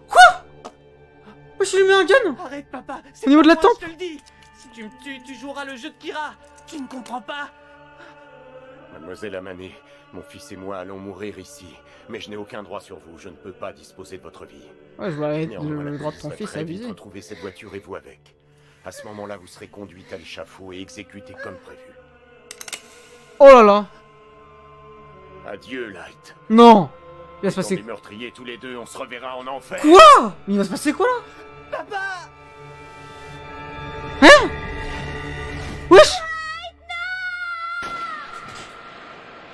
B: Quoi? Wesh, il lui met un gun.
C: Arrête, papa.
B: Au niveau de la
C: tempe.
B: tempe.
C: Je te le dis. Si tu me tues, tu joueras le jeu de Kira. Tu ne comprends pas?
J: Mademoiselle Amané, mon fils et moi allons mourir ici. Mais je n'ai aucun droit sur vous, je ne peux pas disposer de votre vie.
B: Ouais, je vois
J: Néanmoins,
B: le
J: la
B: droit de
J: police
B: ton
J: va
B: fils
J: très vite
B: abusé.
J: retrouver cette voiture et vous avec. À ce moment-là, vous serez conduite à l'échafaud et exécutée comme prévu.
B: Oh là là.
J: Adieu, Light.
B: Non. Il va se
J: Dans
B: passer...
J: les meurtriers tous les deux, on se reverra en enfer.
B: Quoi? Mais il va se passer quoi là?
C: Papa.
B: Hein? Wesh.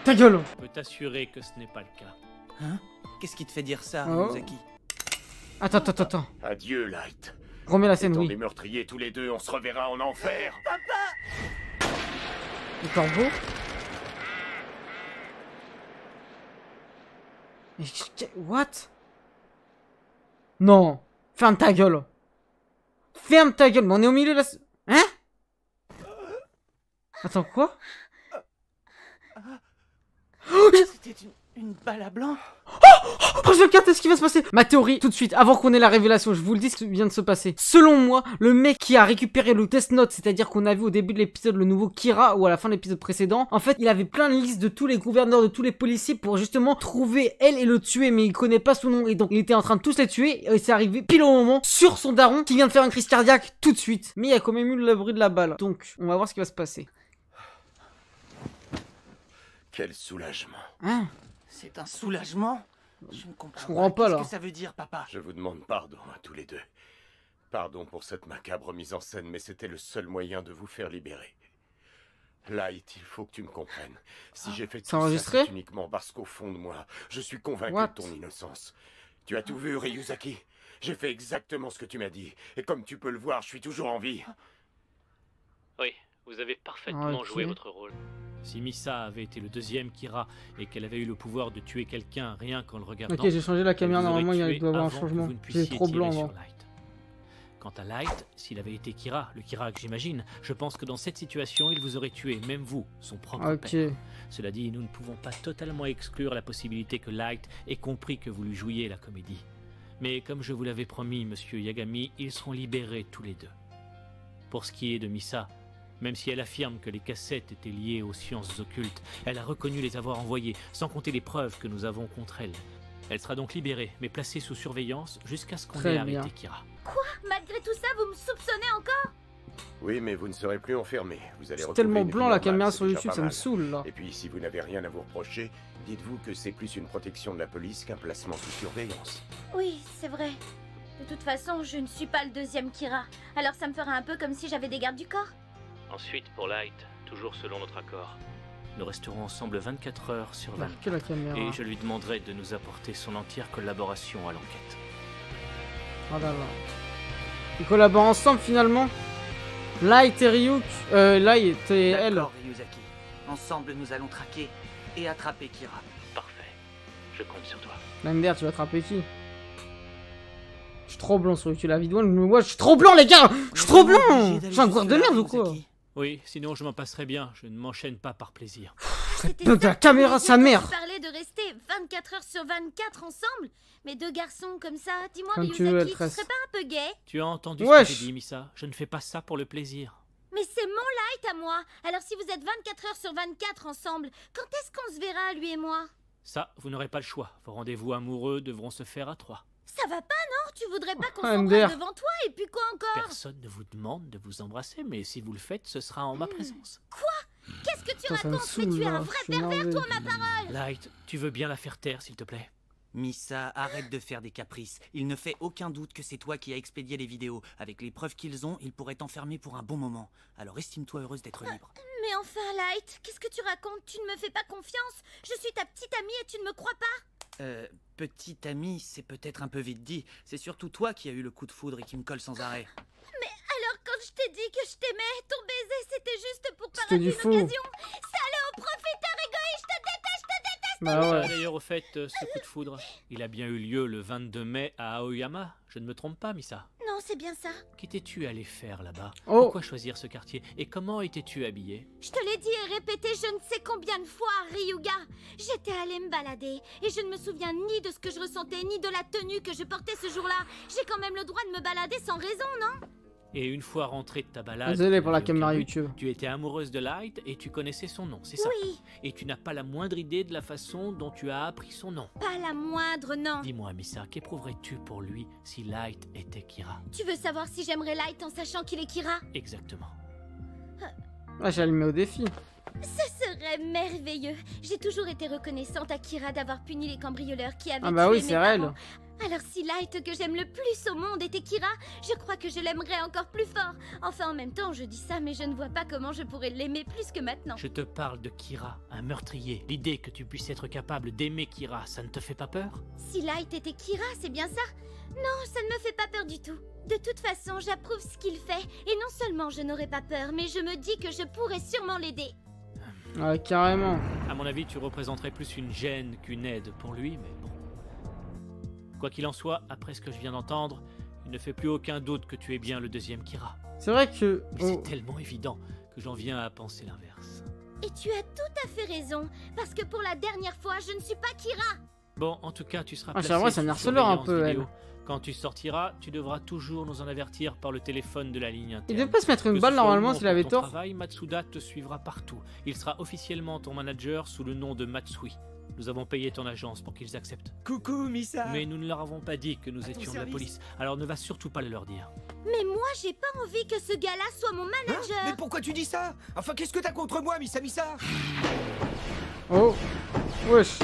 B: Ta gueule.
H: Je peux t'assurer que ce n'est pas le cas.
C: Hein? Qu'est-ce qui te fait dire ça,
B: Oh.
C: Ryuzaki?
B: Attends.
J: Adieu, Light.
B: Remets la scène,
J: Dans
B: oui.
J: les meurtriers tous les deux, on se reverra en enfer.
B: Le corbeau. Mais what? Non. Ferme ta gueule. Ferme ta gueule. Mais on est au milieu de la... Hein? Attends, quoi?
C: C'était une balle à blanc.
B: Oh, je capte ce qui va se passer. Ma théorie, tout de suite, avant qu'on ait la révélation, je vous le dis ce qui vient de se passer. Selon moi, le mec qui a récupéré le Death Note, c'est-à-dire qu'on a vu au début de l'épisode le nouveau Kira, ou à la fin de l'épisode précédent, en fait, il avait plein de listes de tous les gouverneurs, de tous les policiers pour justement trouver elle et le tuer, mais il connaît pas son nom, et donc il était en train de tous les tuer, et c'est arrivé pile au moment sur son daron, qui vient de faire une crise cardiaque tout de suite. Mais il y a quand même eu le bruit de la balle. Donc, on va voir ce qui va se passer.
J: Quel soulagement.
B: Hein?
C: C'est un soulagement. Je ne comprends
B: pas, là.
C: Qu'est-ce que ça veut dire, papa?
J: Je vous demande pardon à tous les deux. Pardon pour cette macabre mise en scène, mais c'était le seul moyen de vous faire libérer. Light, il faut que tu me comprennes. Si j'ai fait tout ça,
B: enregistré?
J: c'est uniquement parce qu'au fond de moi, je suis convaincu
B: What?
J: de ton innocence. Tu as tout vu, Ryuzaki. J'ai fait exactement ce que tu m'as dit. Et comme tu peux le voir, je suis toujours en vie.
H: Oui, vous avez parfaitement
B: Ok.
H: joué votre rôle. Si Misa avait été le deuxième Kira et qu'elle avait eu le pouvoir de tuer quelqu'un rien qu'en le regardant...
B: Ok, j'ai changé la caméra,
H: elle vous aurait
B: normalement il
H: tué
B: doit y avoir un
H: avant que
B: changement.
H: vous ne
B: J'ai
H: puissiez
B: trop
H: tirer
B: blanc,
H: sur
B: moi.
H: Light. Quant à Light, s'il avait été Kira, le Kira que j'imagine, je pense que dans cette situation, il vous aurait tué, même vous, son propre
B: Ok.
H: père. Cela dit, nous ne pouvons pas totalement exclure la possibilité que Light ait compris que vous lui jouiez la comédie. Mais comme je vous l'avais promis, monsieur Yagami, ils seront libérés tous les deux. Pour ce qui est de Misa, même si elle affirme que les cassettes étaient liées aux sciences occultes, elle a reconnu les avoir envoyées, sans compter les preuves que nous avons contre elle. Elle sera donc libérée, mais placée sous surveillance jusqu'à ce qu'on
B: Très
H: ait
B: bien.
H: arrêté Kira.
E: Malgré tout ça, vous me soupçonnez encore?
J: Oui, mais vous ne serez plus enfermé. Vous allez
B: C'est
J: retrouver
B: tellement
J: une vie
B: blanc la
J: normale,
B: caméra
J: c'est
B: sur
J: déjà
B: YouTube,
J: pas
B: ça me
J: mal.
B: saoule là.
J: Et puis, si vous n'avez rien à vous reprocher, dites-vous que c'est plus une protection de la police qu'un placement sous surveillance.
E: Oui, c'est vrai. De toute façon, je ne suis pas le deuxième Kira. Alors ça me fera un peu comme si j'avais des gardes du corps.
H: Ensuite, pour Light, toujours selon notre accord, nous resterons ensemble 24 heures sur 24.
B: Marquez la caméra.
H: Et je lui demanderai de nous apporter son entière collaboration à l'enquête.
B: Oh là là. Ils collaborent ensemble finalement. Light et Ryuk. Light et elle.
C: D'accord, Ryuzaki. Ensemble, nous allons traquer et attraper Kira.
H: Parfait. Je compte sur toi.
B: MDR, tu vas attraper qui? Je suis trop blanc sur YouTube, la vidéo, moi je suis trop blanc les gars. Je suis trop blanc. Je suis un cours de merde ou quoi?
H: Oui, sinon je m'en passerai bien. Je ne m'enchaîne pas par plaisir.
B: Cette bug de la caméra, sa mère.
E: Tu parlais de rester 24 heures sur 24 ensemble. Mais deux garçons comme ça, dis-moi
B: Comme tu veux,
E: Ryuzaki, tu
B: Eltress.
E: serais pas un peu gay?
H: Tu as entendu
B: Wesh.
H: ce que j'ai dit, Misa? Je ne fais pas ça pour le plaisir.
E: Mais c'est mon light à moi. Alors si vous êtes 24 heures sur 24 ensemble, quand est-ce qu'on se verra, lui et moi?
H: Ça, vous n'aurez pas le choix. Vos rendez-vous amoureux devront se faire à 3.
E: Ça va pas, non? Tu voudrais pas qu'on
B: MDR.
E: s'embrasse devant toi et puis quoi encore?
H: Personne ne vous demande de vous embrasser, mais si vous le faites, ce sera en ma présence.
E: Quoi? Qu'est-ce que tu
B: Putain, ça me
E: racontes? Mais
B: saoule,
E: tu es
B: là.
E: un vrai
B: Je suis
E: pervers,
B: énervé.
E: toi, ma parole!
H: Light, tu veux bien la faire taire, s'il te plaît?
C: Misa, arrête de faire des caprices. Il ne fait aucun doute que c'est toi qui as expédié les vidéos. Avec les preuves qu'ils ont, ils pourraient t'enfermer pour un bon moment. Alors estime-toi heureuse d'être libre.
E: Mais enfin, Light, qu'est-ce que tu racontes? Tu ne me fais pas confiance? Je suis ta petite amie et tu ne me crois pas?
C: Petite amie, c'est peut-être un peu vite dit. C'est surtout toi qui as eu le coup de foudre et qui me colle sans arrêt.
E: Mais alors, quand je t'ai dit que je t'aimais, ton baiser, c'était juste pour
B: C'était
E: paraître
B: du
E: une
B: faux.
E: occasion. Salaud, profiteur égoïste, je te déteste, je te déteste!
B: Bah ouais.
H: D'ailleurs, au fait, ce coup de foudre, il a bien eu lieu le 22 mai à Aoyama. Je ne me trompe pas, Misa.
E: Non, c'est bien ça.
H: Qu'étais-tu allé faire là-bas?
B: Oh.
H: Pourquoi choisir ce quartier? Et comment étais-tu habillé?
E: Je te l'ai dit et répété je ne sais combien de fois, Ryuga. J'étais allée me balader et je ne me souviens ni de ce que je ressentais ni de la tenue que je portais ce jour-là. J'ai quand même le droit de me balader sans raison, non?
H: Et une fois rentré de ta balade,
B: Désolé pour la
H: tu n'avais
B: caméra
H: aucun but.
B: YouTube.
H: Tu étais amoureuse de Light et tu connaissais son nom, c'est ça?
E: Oui,
H: Et tu n'as pas la moindre idée de la façon dont tu as appris son nom.
E: pas la moindre, non.
H: Dis-moi, Misa, qu'éprouverais-tu pour lui si Light était Kira?
E: Tu veux savoir si j'aimerais Light en sachant qu'il est Kira?
H: Exactement.
B: Ah, j'allais le mettre au défi.
E: Ce serait merveilleux. J'ai toujours été reconnaissante à Kira d'avoir puni les cambrioleurs qui avaient
B: Ah bah
E: tué
B: oui,
E: mes
B: c'est réel.
E: parents. Alors si Light que j'aime le plus au monde était Kira, je crois que je l'aimerais encore plus fort. Enfin en même temps je dis ça mais je ne vois pas comment je pourrais l'aimer plus que maintenant.
H: Je te parle de Kira, un meurtrier. L'idée que tu puisses être capable d'aimer Kira, ça ne te fait pas peur?
E: Si Light était Kira, c'est bien ça? Non, ça ne me fait pas peur du tout. De toute façon, j'approuve ce qu'il fait. Et non seulement je n'aurais pas peur, mais je me dis que je pourrais sûrement l'aider.
B: Ouais, carrément.
H: À mon avis, tu représenterais plus une gêne qu'une aide pour lui, mais bon. Quoi qu'il en soit, après ce que je viens d'entendre, il ne fait plus aucun doute que tu es bien le deuxième Kira.
B: C'est vrai que...
H: Mais
B: oh,
H: c'est tellement évident que j'en viens à penser l'inverse.
E: Et tu as tout à fait raison, parce que pour la dernière fois, je ne suis pas Kira.
H: Bon, en tout cas, tu seras
B: Ah,
H: placé
B: c'est vrai, c'est un
H: sous
B: harceleur un
H: surveillance
B: peu,
H: vidéo.
B: elle.
H: Quand tu sortiras, tu devras toujours nous en avertir par le téléphone de la ligne interne.
B: il devait pas se mettre une
H: Que
B: balle
H: ce soit
B: normalement
H: ou non
B: s'il
H: pour
B: avait
H: ton
B: tort.
H: travail, Matsuda te suivra partout. Il sera officiellement ton manager sous le nom de Matsui. Nous avons payé ton agence pour qu'ils acceptent.
F: Coucou, Misa.
H: Mais nous ne leur avons pas dit que nous
F: À ton
H: étions de la
F: service.
H: police. Alors ne va surtout pas le leur dire.
E: Mais moi, j'ai pas envie que ce gars-là soit mon manager.
G: Mais pourquoi tu dis ça? Enfin, qu'est-ce que t'as contre moi, Misa Misa?
B: Oh. Wesh.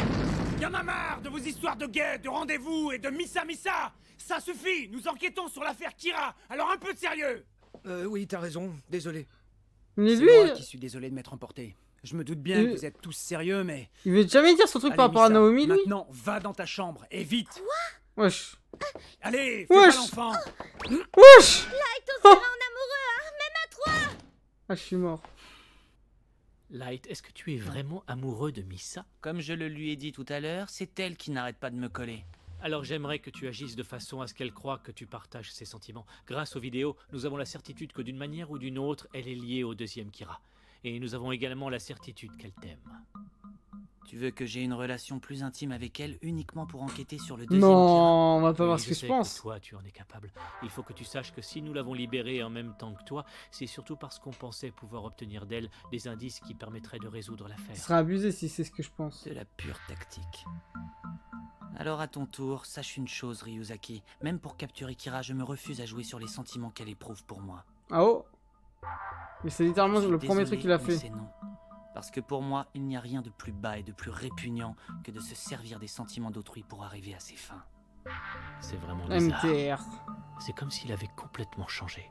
F: Y'en a marre de vos histoires de gays, de rendez-vous et de Misa Misa. Ça suffit, nous enquêtons sur l'affaire Kira, alors un peu de sérieux.
G: Oui, t'as raison, désolé.
B: Mais
F: C'est
B: lui,
F: moi qui suis désolé de m'être emporté. Je me doute bien que vous êtes tous sérieux, mais...
B: il veut jamais dire son truc
F: Allez,
B: par rapport à
F: Misa,
B: Naomi, lui.
F: Maintenant, va dans ta chambre, et vite.
B: Wesh.
F: Allez, fais
B: Wesh.
F: pas l'enfant.
B: Wesh.
E: Light, on sera en amoureux, hein, même à trois.
B: Ah, je suis mort.
H: Light, est-ce que tu es vraiment amoureux de Misa?
C: Comme je le lui ai dit tout à l'heure, c'est elle qui n'arrête pas de me coller.
H: Alors j'aimerais que tu agisses de façon à ce qu'elle croie que tu partages ses sentiments. Grâce aux vidéos, nous avons la certitude que d'une manière ou d'une autre, elle est liée au deuxième Kira. Et nous avons également la certitude qu'elle t'aime.
C: Tu veux que j'ai une relation plus intime avec elle uniquement pour enquêter sur le deuxième Kira?
B: Non, on va pas voir
H: Oui,
B: ce que
H: sais
B: je pense.
H: toi, tu en es capable. Il faut que tu saches que si nous l'avons libérée en même temps que toi, c'est surtout parce qu'on pensait pouvoir obtenir d'elle des indices qui permettraient de résoudre
B: Ce
H: l'affaire.
B: serait abusé si c'est ce que je pense.
C: De la pure tactique. Alors à ton tour, sache une chose, Ryuzaki. Même pour capturer Kira, je me refuse à jouer sur les sentiments qu'elle éprouve pour moi.
B: Ah oh. Mais c'est littéralement
C: Je suis
B: le premier
C: désolé,
B: truc qu'il a
C: mais
B: fait.
C: c'est non. Parce que pour moi, il n'y a rien de plus bas et de plus répugnant que de se servir des sentiments d'autrui pour arriver à ses fins.
H: C'est vraiment bizarre.
B: MTR.
H: C'est comme s'il avait complètement changé.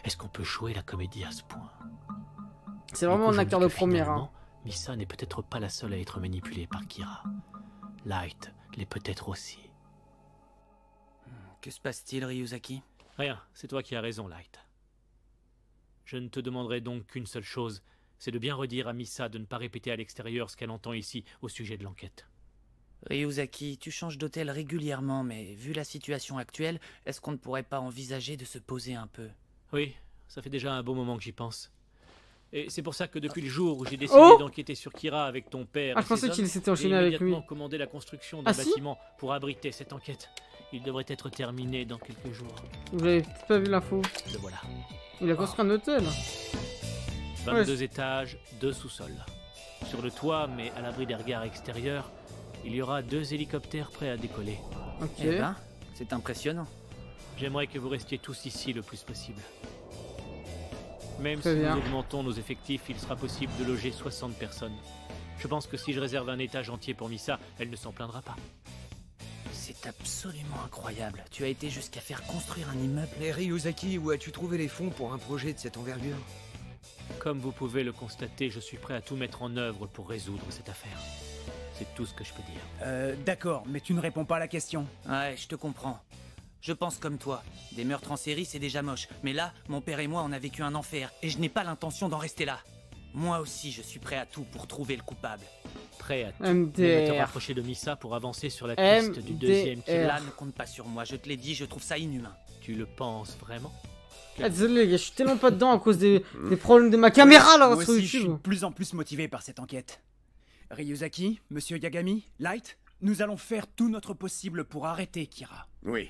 H: Est-ce qu'on peut jouer la comédie à ce point?
B: C'est vraiment
H: Du coup,
B: un
H: je me
B: acteur
H: dis
B: de
H: que
B: première.
H: finalement, Misa n'est peut-être pas la seule à être manipulée par Kira. Light l'est peut-être aussi.
C: Que se passe-t-il, Ryuzaki?
H: Rien, c'est toi qui as raison, Light. Je ne te demanderai donc qu'une seule chose, c'est de bien redire à Misa de ne pas répéter à l'extérieur ce qu'elle entend ici au sujet de l'enquête.
C: Ryuzaki, tu changes d'hôtel régulièrement, mais vu la situation actuelle, est-ce qu'on ne pourrait pas envisager de se poser un peu?
H: Oui, ça fait déjà un bon moment que j'y pense. Et c'est pour ça que depuis le jour où j'ai décidé d'enquêter sur Kira avec ton père,
B: je pensais qu'il s'était enchaîné
H: j'ai
B: avec lui.
H: immédiatement commandé la construction d'un bâtiment pour abriter cette enquête. Il devrait être terminé dans quelques jours.
B: Vous avez peut-être pas vu l'info.
H: Le voilà.
B: Il a construit un hôtel.
H: 22 étages, 2 sous-sols. Sur le toit, mais à l'abri des regards extérieurs, il y aura 2 hélicoptères prêts à décoller.
B: Ok.
C: Eh ben, c'est impressionnant.
H: J'aimerais que vous restiez tous ici le plus possible. Même
B: Très
H: si
B: bien.
H: nous augmentons nos effectifs, il sera possible de loger 60 personnes. Je pense que si je réserve un étage entier pour Misa, elle ne s'en plaindra pas.
C: C'est absolument incroyable. Tu as été jusqu'à faire construire un immeuble.
G: Mais Ryuzaki, où as-tu trouvé les fonds pour un projet de cette envergure?
H: Comme vous pouvez le constater, je suis prêt à tout mettre en œuvre pour résoudre cette affaire. C'est tout ce que je peux dire.
F: D'accord, mais tu ne réponds pas à la question.
C: Ouais, je te comprends. Je pense comme toi. Des meurtres en série, c'est déjà moche. Mais là, mon père et moi, on a vécu un enfer. Et je n'ai pas l'intention d'en rester là. Moi aussi, je suis prêt à tout pour trouver le coupable.
H: Prêt à tout.
B: MDR.
H: Même te rapprocher de Misa pour avancer sur la piste du deuxième Kira.
C: Là, ne compte pas sur moi. Je te l'ai dit, je trouve ça inhumain.
H: Tu le penses vraiment?
B: Ah, désolé les gars, je suis tellement pas dedans à cause des problèmes de ma caméra là
F: Moi
B: sur
F: aussi, je
B: YouTube.
F: suis de plus en plus motivé par cette enquête. Ryuzaki, Monsieur Yagami, Light, nous allons faire tout notre possible pour arrêter Kira.
J: Oui.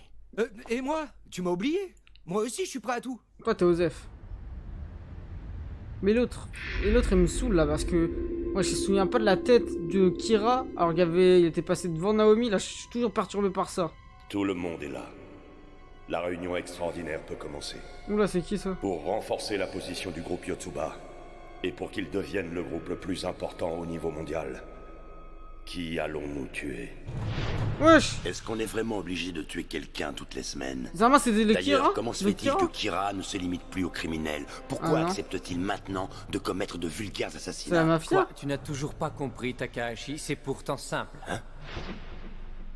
G: Et moi? Tu m'as oublié? Moi aussi, je suis prêt à tout.
B: Toi t'es Osef. Mais l'autre, il me saoule là parce que moi je me souviens pas de la tête de Kira alors il était passé devant Naomi, là je suis toujours perturbé par ça.
K: Tout le monde est là. La réunion extraordinaire peut commencer.
B: Oula, c'est qui ça?
K: Pour renforcer la position du groupe Yotsuba, et pour qu'il devienne le groupe le plus important au niveau mondial, qui allons-nous tuer?
B: Wesh!
A: Est-ce qu'on est vraiment obligé de tuer quelqu'un toutes les semaines?
B: Zama, c'est le Kira?
A: D'ailleurs, comment se
B: Le
A: fait-il
B: Kira
A: que Kira ne se limite plus aux criminels? Pourquoi
B: non.
A: accepte-t-il maintenant de commettre de vulgaires
B: C'est la
A: assassinats?
B: mafia?
L: Quoi? Tu n'as toujours pas compris, Takahashi, c'est pourtant simple.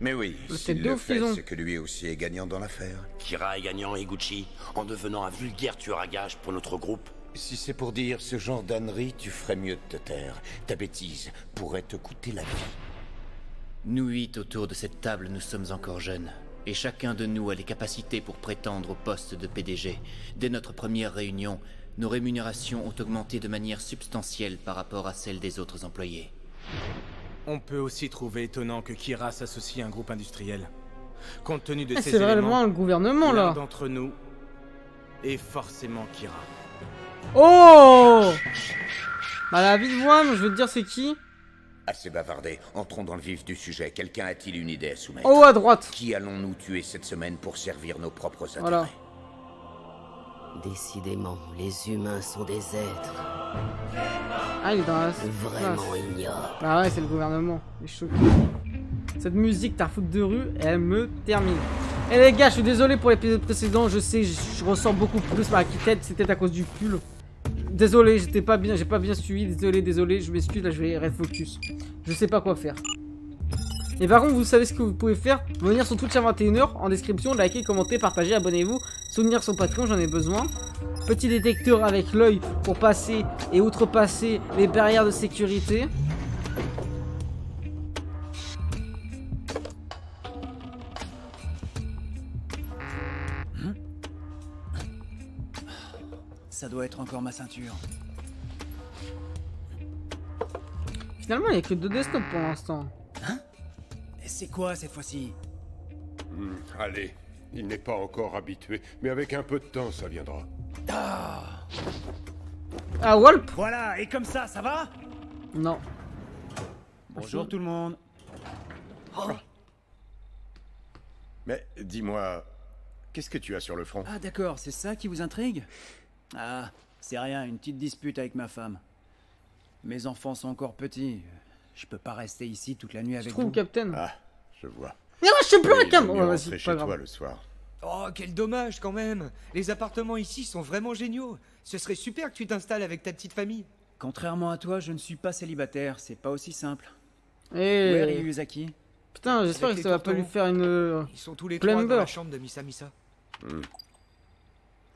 M: Mais oui,
B: Le
M: s'il
B: tête
M: le
B: d'ouf,
M: fait,
B: ils ont.
M: c'est que lui aussi est gagnant dans l'affaire.
A: Kira est gagnant, Higuchi, en devenant un vulgaire tueur à gages pour notre groupe.
M: Si c'est pour dire ce genre d'ânerie, tu ferais mieux de te taire. Ta bêtise pourrait te coûter la vie.
N: Nous 8 autour de cette table, nous sommes encore jeunes. Et chacun de nous a les capacités pour prétendre au poste de PDG. Dès notre première réunion, nos rémunérations ont augmenté de manière substantielle par rapport à celles des autres employés.
L: On peut aussi trouver étonnant que Kira s'associe à un groupe industriel. Compte tenu de ces
B: C'est vraiment
L: éléments,
B: le gouvernement
L: l'un
B: là.
L: d'entre nous est forcément Kira.
B: Oh! Bah la vie de moi, je veux te dire c'est qui?
M: Assez bavardé, entrons dans le vif du sujet. Quelqu'un a-t-il une idée à soumettre?
B: Oh à droite.
M: Qui allons-nous tuer cette semaine pour servir nos propres intérêts?
B: Voilà.
D: Décidément, les humains sont des êtres
B: Ah il est dans la...
D: vraiment ignobles.
B: Ah ouais c'est le gouvernement, il est choqué. Cette musique t'as foutre de rue, elle me termine. Et les gars, je suis désolé pour l'épisode précédent, je sais, je ressens beaucoup plus ma tête, c'était à cause du pull. Désolé, j'étais pas bien, j'ai pas bien suivi, désolé, je m'excuse, là je vais rester focus. Je sais pas quoi faire. Et par contre, vous savez ce que vous pouvez faire? Venir sur Twitch à 21h, en description, likez, commentez, partagez, abonnez-vous, soutenir son Patreon, j'en ai besoin. Petit détecteur avec l'œil pour passer et outrepasser les barrières de sécurité.
F: Ça doit être encore ma ceinture.
B: Finalement, il n'y a que 2 desktops pour l'instant.
F: C'est quoi cette fois-ci?
J: Allez, il n'est pas encore habitué, mais avec un peu de temps, ça viendra.
B: Ah, Walp?
F: Voilà, et comme ça va?
B: Non.
F: Bonjour tout le monde.
J: Mais dis-moi, qu'est-ce que tu as sur le front?
F: Ah d'accord, c'est ça qui vous intrigue? Ah, c'est rien, une petite dispute avec ma femme. Mes enfants sont encore petits. Je peux pas rester ici toute la nuit avec vous.
B: Captain.
J: Ah, je vois.
B: Mais moi, je suis plus
J: Oui,
B: la cam.
J: il vaut mieux
B: Ouais,
J: rentrer
B: vas-y,
J: chez
B: pas
J: toi
B: grave.
J: le soir.
G: Oh, quel dommage quand même. Les appartements ici sont vraiment géniaux. Ce serait super que tu t'installes avec ta petite famille.
F: Contrairement à toi, je ne suis pas célibataire, c'est pas aussi simple.
B: Et...
F: Où est Ryuzaki?
B: Putain, j'espère que ça va pas lui faire une...
G: Ils sont tous les trois dans
B: Plumber.
G: la chambre de Misa Misa.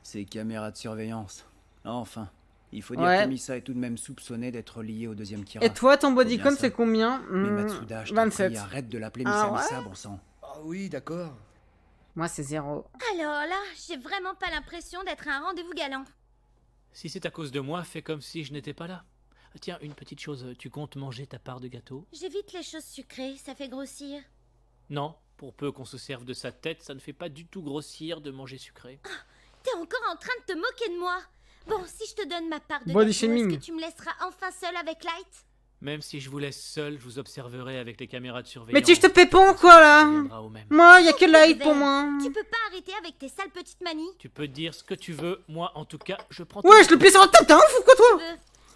F: Ces caméras de surveillance. Enfin, Il faut dire que Misa est tout de même soupçonnée d'être liée au deuxième Kira.
B: Et toi, ton body count,
F: ça.
B: c'est combien?
F: Mais Matsuda, je t'en
B: 27.
F: prie, arrête de l'appeler Misa Misa, bon sang.
G: Ah oui, d'accord.
B: Moi, c'est 0.
E: Alors là, j'ai vraiment pas l'impression d'être à un rendez-vous galant.
H: Si c'est à cause de moi, fais comme si je n'étais pas là. Tiens, une petite chose, tu comptes manger ta part de gâteau?
E: J'évite les choses sucrées, ça fait grossir.
H: Non, pour peu qu'on se serve de sa tête, ça ne fait pas du tout grossir de manger sucré.
E: T'es encore en train de te moquer de moi. Bon, si je te donne ma part de
B: Body
E: gâteau,
B: shaming.
E: est-ce que tu me laisseras enfin seule avec Light?
H: Même si je vous laisse seul, je vous observerai avec les caméras de surveillance.
B: Mais tu je te pépon quoi là? Moi, y a que Light pour
E: Vert,
B: moi.
E: Tu peux pas arrêter avec tes sales petites manies.
H: Tu peux dire ce que tu veux, moi en tout cas, je prends...
B: Ouais, je le plie sur la tête, hein, fou quoi toi?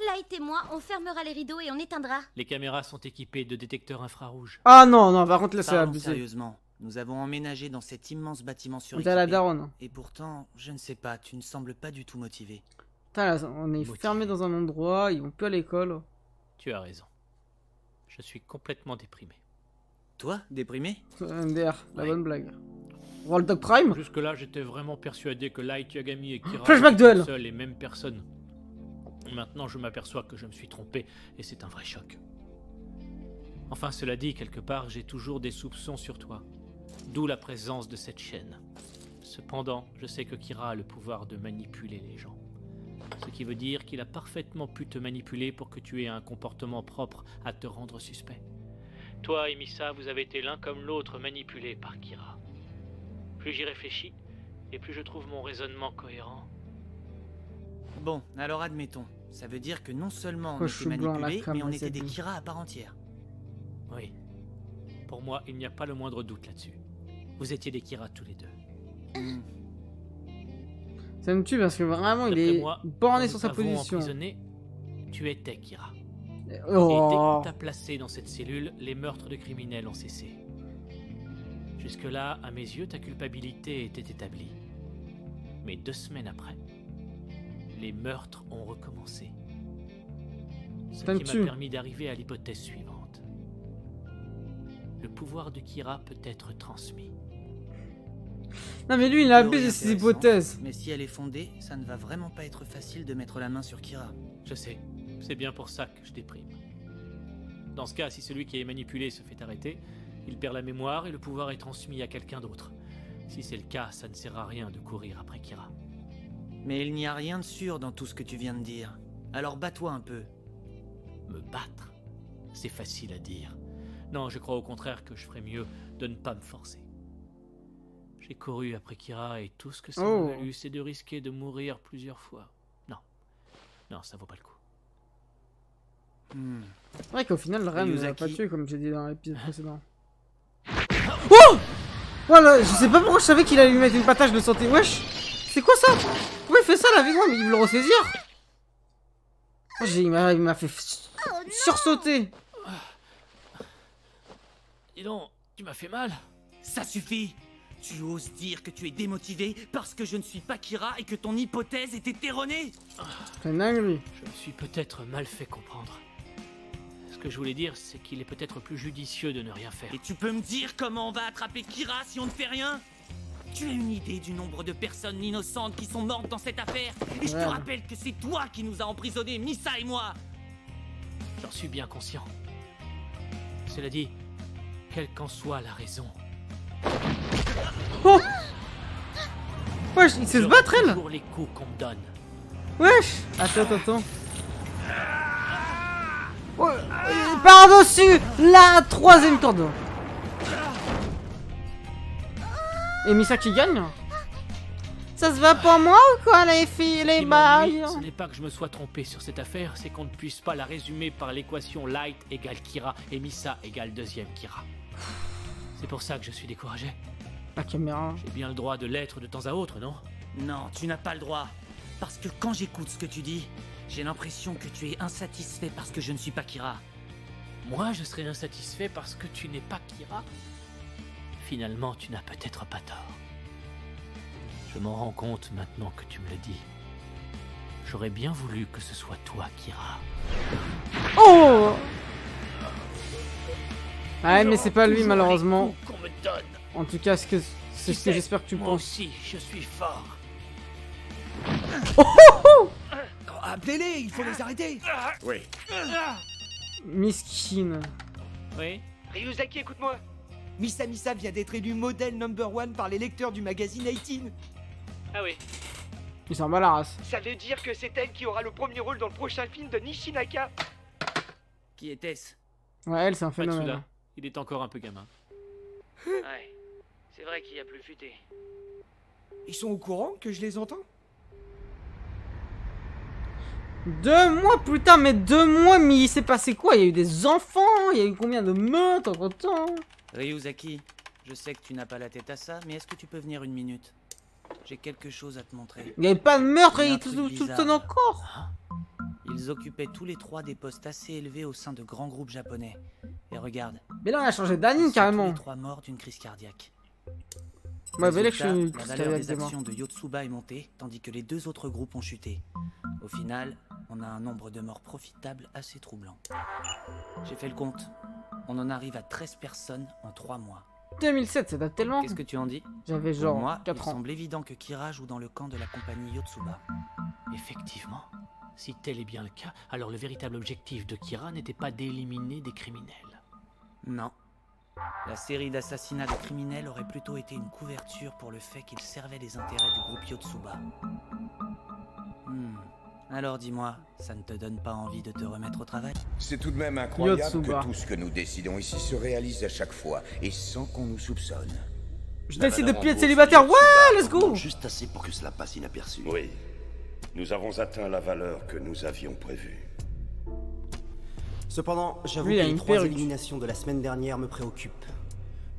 E: Light et moi, on fermera les rideaux et on éteindra.
H: Les caméras sont équipées de détecteurs infrarouges.
B: Ah non, non, par contre là c'est
C: Parlons
B: abusé.
C: sérieusement, nous avons emménagé dans cet immense bâtiment
B: T'as la
C: suréquipé.
B: daronne.
C: Et pourtant, je ne sais pas, tu ne sembles pas du tout motivé.
B: Putain, là, on est fermé dans un endroit, ils vont plus à l'école.
H: Tu as raison. Je suis complètement déprimé.
C: Toi, déprimé?
B: MDR, la bonne blague. Roll Dog Prime?
H: Jusque-là, j'étais vraiment persuadé que Light, Yagami et Kira
B: Flashback
H: étaient
B: duel.
H: une seule et même personne. Maintenant, je m'aperçois que je me suis trompé et c'est un vrai choc. Enfin, cela dit, quelque part, j'ai toujours des soupçons sur toi. D'où la présence de cette chaîne. Cependant, je sais que Kira a le pouvoir de manipuler les gens. Ce qui veut dire qu'il a parfaitement pu te manipuler pour que tu aies un comportement propre à te rendre suspect. Toi et Misa, vous avez été l'un comme l'autre manipulés par Kira. Plus j'y réfléchis, et plus je trouve mon raisonnement cohérent.
C: Bon, alors admettons. Ça veut dire que non seulement on
B: Cochon
C: était
B: blanc, la
C: manipulés,
B: crème,
C: mais on
B: la
C: était des
B: zèbre.
C: Kira à part entière.
H: Oui. Pour moi, il n'y a pas le moindre doute là-dessus. Vous étiez des Kira tous les deux.
B: Ça me tue parce que vraiment il
H: D'après
B: est
H: moi,
B: borné
H: quand
B: sur
H: nous
B: sa
H: t'avons
B: position.
H: emprisonné, tu étais Kira.
B: Oh.
H: Et dès qu'on t'a placé dans cette cellule, les meurtres de criminels ont cessé. Jusque-là, à mes yeux, ta culpabilité était établie. Mais 2 semaines après, les meurtres ont recommencé. Ce
B: Ça me
H: qui
B: tue.
H: m'a permis d'arriver à l'hypothèse suivante. Le pouvoir de Kira peut être transmis.
B: Non mais lui il a
C: Théorie
B: abusé de ses
C: intéressante,
B: hypothèses.
C: Mais si elle est fondée, ça ne va vraiment pas être facile de mettre la main sur Kira.
H: Je sais, c'est bien pour ça que je déprime. Dans ce cas, si celui qui est manipulé se fait arrêter, il perd la mémoire et le pouvoir est transmis à quelqu'un d'autre. Si c'est le cas, ça ne sert à rien de courir après Kira.
C: Mais il n'y a rien de sûr dans tout ce que tu viens de dire. Alors bats-toi un peu.
H: Me battre? C'est facile à dire. Non, je crois au contraire que je ferais mieux de ne pas me forcer. J'ai couru après Kira et tout ce que ça
B: Oh.
H: m'a valu, c'est de risquer de mourir plusieurs fois. Non. Non, ça vaut pas le coup.
B: C'est vrai qu'au final, le Ren ne l'a
C: Yuzaki.
B: pas tué comme j'ai dit dans l'épisode précédent. Oh! Voilà, je sais pas pourquoi je savais qu'il allait lui mettre une patate de santé. Wesh! C'est quoi ça? Pourquoi il fait ça là avec moi? Mais il veut le ressaisir? Oh, il m'a fait sursauter.
H: Dis donc, tu m'as fait mal.
C: Ça suffit! Tu oses dire que tu es démotivé parce que je ne suis pas Kira et que ton hypothèse était erronée?
B: C'est dingue lui.
H: Je me suis peut-être mal fait comprendre. Ce que je voulais dire, c'est qu'il est peut-être plus judicieux de ne rien faire.
C: Et tu peux me dire comment on va attraper Kira si on ne fait rien? Tu as une idée du nombre de personnes innocentes qui sont mortes dans cette affaire? Et je te
B: Ouais.
C: rappelle que c'est toi qui nous as emprisonnés, Misa et moi!
H: J'en suis bien conscient. Cela dit, quelle qu'en soit la raison...
B: Oh! Wesh, il sait se battre elle!
H: Pour les coups qu'on me donne.
B: Wesh! Attends. Ouais, par-dessus la 3ème corde. Et Misa qui gagne? Ça se va pour moi ou quoi les filles, les
H: Ce qui m'ennuie,
B: bails?
H: ce n'est pas que je me sois trompé sur cette affaire, c'est qu'on ne puisse pas la résumer par l'équation Light égale Kira et Misa égale 2e Kira. C'est pour ça que je suis découragé.
B: La caméra.
H: J'ai bien le droit de l'être de temps à autre, non?
C: Non, tu n'as pas le droit. Parce que quand j'écoute ce que tu dis, j'ai l'impression que tu es insatisfait parce que je ne suis pas Kira.
H: Moi, je serais insatisfait parce que tu n'es pas Kira. Finalement, tu n'as peut-être pas tort. Je m'en rends compte maintenant que tu me le dis. J'aurais bien voulu que ce soit toi, Kira.
B: Oh! Ouais, mais c'est pas lui malheureusement.
H: Qu'on me donne.
B: En tout cas, c'est ce que j'espère que tu
H: Moi
B: penses.
H: aussi, je suis fort.
B: Oh!
C: Ah
G: Appelez-les, il faut les arrêter.
J: Oui.
B: Miskin.
H: Oui.
G: Ryuzaki, écoute-moi. Misa vient d'être élue modèle #1 par les lecteurs du magazine 18.
H: Ah oui.
B: Il s'en bat la race.
G: Ça veut dire que c'est elle qui aura le premier rôle dans le prochain film de Nishinaka.
C: Qui était-ce?
B: Ouais, elle, c'est un phénomène.
H: Matsuda. Il est encore un peu gamin.
C: Ouais, c'est vrai qu'il y a plus futé.
G: Ils sont au courant que je les entends?
B: 2 mois, putain, mais 2 mois, mais il s'est passé quoi? Il y a eu des enfants, il y a eu combien de meurtres entre temps?
C: Ryuzaki, je sais que tu n'as pas la tête à ça, mais est-ce que tu peux venir une minute? J'ai quelque chose à te montrer.
B: Il n'y avait pas de meurtre
C: Il y a
B: et
C: un
B: il
C: truc
B: tout
C: bizarre.
B: le encore.
C: Ils occupaient tous les trois des postes assez élevés au sein de grands groupes japonais. Et regarde.
B: Mais là, on a changé d'anime
C: Ils sont
B: carrément.
C: tous les trois morts d'une crise cardiaque.
B: Ouais, mais là, je
C: Résultat,
B: suis
C: la valeur des actions de Yotsuba est montée, tandis que les deux autres groupes ont chuté. Au final, on a un nombre de morts profitables assez troublant. J'ai fait le compte. On en arrive à 13 personnes en 3 mois.
B: 2007, ça date tellement.
C: Qu'est-ce que tu en dis?
B: J'avais
C: Pour
B: genre
C: moi,
B: 4
C: il
B: ans.
C: semble évident que Kira joue dans le camp de la compagnie Yotsuba.
H: Effectivement. Si tel est bien le cas, alors le véritable objectif de Kira n'était pas d'éliminer des criminels.
C: Non. La série d'assassinats de criminels aurait plutôt été une couverture pour le fait qu'il servait les intérêts du groupe Yotsuba. Alors dis-moi, ça ne te donne pas envie de te remettre au travail?
M: C'est tout de même incroyable
B: Yotsuba.
M: que tout ce que nous décidons ici se réalise à chaque fois, et sans qu'on nous soupçonne.
B: Je décide de plus être célibataire. Ouais, let's go.
K: Juste assez pour que cela passe inaperçu. Oui. Nous avons atteint la valeur que nous avions prévue.
O: Cependant, j'avoue
B: Lui,
O: que
B: il a
O: les
B: une
O: 3
B: perruque.
O: éliminations de la semaine dernière me préoccupent.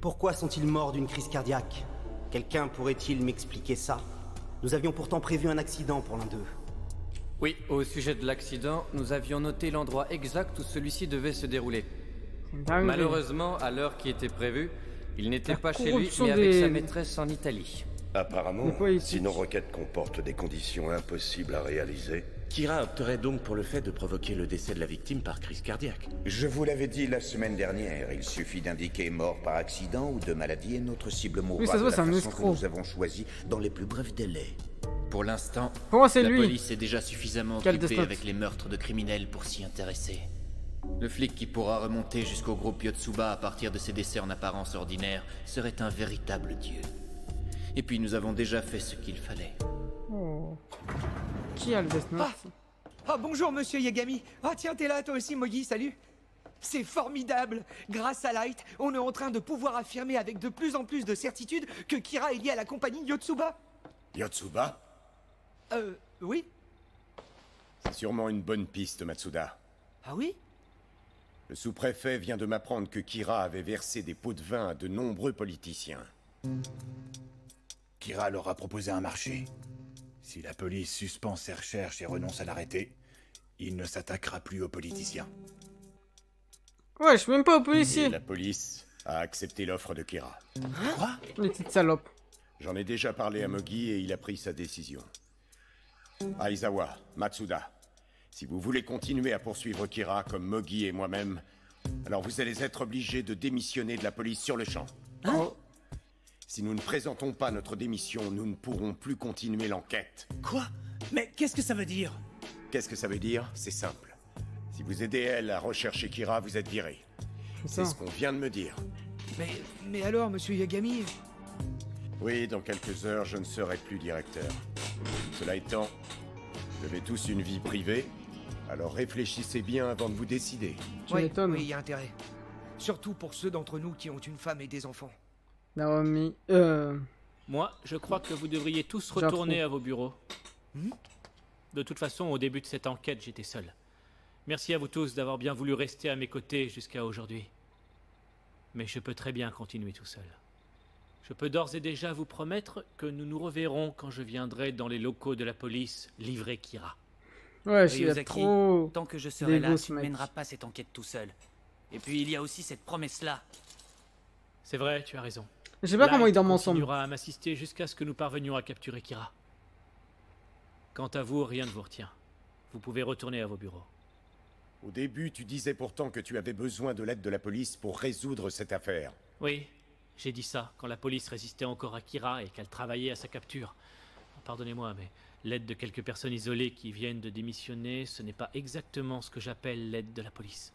O: Pourquoi sont-ils morts d'une crise cardiaque? Quelqu'un pourrait-il m'expliquer ça? Nous avions pourtant prévu un accident pour l'un d'eux.
P: Oui, au sujet de l'accident, nous avions noté l'endroit exact où celui-ci devait se dérouler.
B: Dingue.
P: Malheureusement, à l'heure qui était prévue, il n'était pas chez lui,
B: corruption
P: mais avec
B: des-
P: sa maîtresse en Italie.
K: Apparemment,
B: Les politiques.
K: si nos requêtes comportent des conditions impossibles à réaliser, Kira opterait donc pour le fait de provoquer le décès de la victime par crise cardiaque.
M: Je vous l'avais dit la semaine dernière, il suffit d'indiquer mort par accident ou de maladie et notre cible mourra
B: Oui, ça se
M: de
B: voit,
M: la
B: c'est un
M: façon
B: escroc.
M: que nous avons choisi dans les plus brefs délais.
N: Pour l'instant,
B: Pour moi, c'est
N: la
B: lui.
N: police est déjà suffisamment
B: Quel
N: occupée
B: Death Note.
N: avec les meurtres de criminels pour s'y intéresser. Le flic qui pourra remonter jusqu'au groupe Yotsuba à partir de ses décès en apparence ordinaire serait un véritable dieu. Et puis nous avons déjà fait ce qu'il fallait.
B: Oh. Qui a le Death Note?
G: Ah bonjour monsieur Yagami. Ah tiens, t'es là toi aussi Mogi, salut. C'est formidable. Grâce à Light, on est en train de pouvoir affirmer avec de plus en plus de certitude que Kira est liée à la compagnie Yotsuba.
J: Yotsuba?
G: Oui.
J: C'est sûrement une bonne piste, Matsuda.
G: Ah oui?
J: Le sous-préfet vient de m'apprendre que Kira avait versé des pots de vin à de nombreux politiciens.
I: Kira leur a proposé un marché. Si la police suspend ses recherches et renonce à l'arrêter, il ne s'attaquera plus aux politiciens.
B: Ouais, je suis même pas au
J: Et
B: policier.
J: la police a accepté l'offre de Kira.
I: Quoi?
B: Les petites salopes.
J: J'en ai déjà parlé à Mogi et il a pris sa décision. Aizawa, Matsuda, si vous voulez continuer à poursuivre Kira comme Mogi et moi-même, alors vous allez être obligés de démissionner de la police sur le champ.
B: Oh.
J: Si nous ne présentons pas notre démission, nous ne pourrons plus continuer l'enquête.
F: Quoi? Mais qu'est-ce que ça veut dire?
J: Qu'est-ce que ça veut dire? C'est simple. Si vous aidez elle à rechercher Kira, vous êtes viré. C'est ce qu'on vient de me dire.
G: Mais alors, monsieur Yagami?
J: Oui, dans quelques heures, je ne serai plus directeur. Cela étant, vous avez tous une vie privée, alors réfléchissez bien avant de vous décider.
G: Oui, il y a intérêt. Surtout pour ceux d'entre nous qui ont une femme et des enfants.
B: Naomi.
H: Moi, je crois que vous devriez tous
B: J'ai un
H: retourner
B: trou.
H: à vos bureaux. De toute façon, au début de cette enquête, j'étais seul. Merci à vous tous d'avoir bien voulu rester à mes côtés jusqu'à aujourd'hui. Mais je peux très bien continuer tout seul. Je peux d'ores et déjà vous promettre que nous nous reverrons quand je viendrai dans les locaux de la police livrer Kira.
B: Ouais, je suis
C: Ryuzaki,
B: trop.
C: tant que je serai là,
B: d'ego,
C: tu
B: ce
C: ne
B: mec.
C: mèneras pas cette enquête tout seul. Et puis il y a aussi cette promesse-là.
H: C'est vrai, tu as raison.
B: Je sais pas comment ils dorment
H: Light
B: ensemble.
H: continuera à m'assister jusqu'à ce que nous parvenions à capturer Kira. Quant à vous, rien ne vous retient. Vous pouvez retourner à vos bureaux.
J: Au début, tu disais pourtant que tu avais besoin de l'aide de la police pour résoudre cette affaire.
H: Oui, j'ai dit ça quand la police résistait encore à Kira et qu'elle travaillait à sa capture. Pardonnez-moi, mais L'aide de quelques personnes isolées qui viennent de démissionner, ce n'est pas exactement ce que j'appelle l'aide de la police.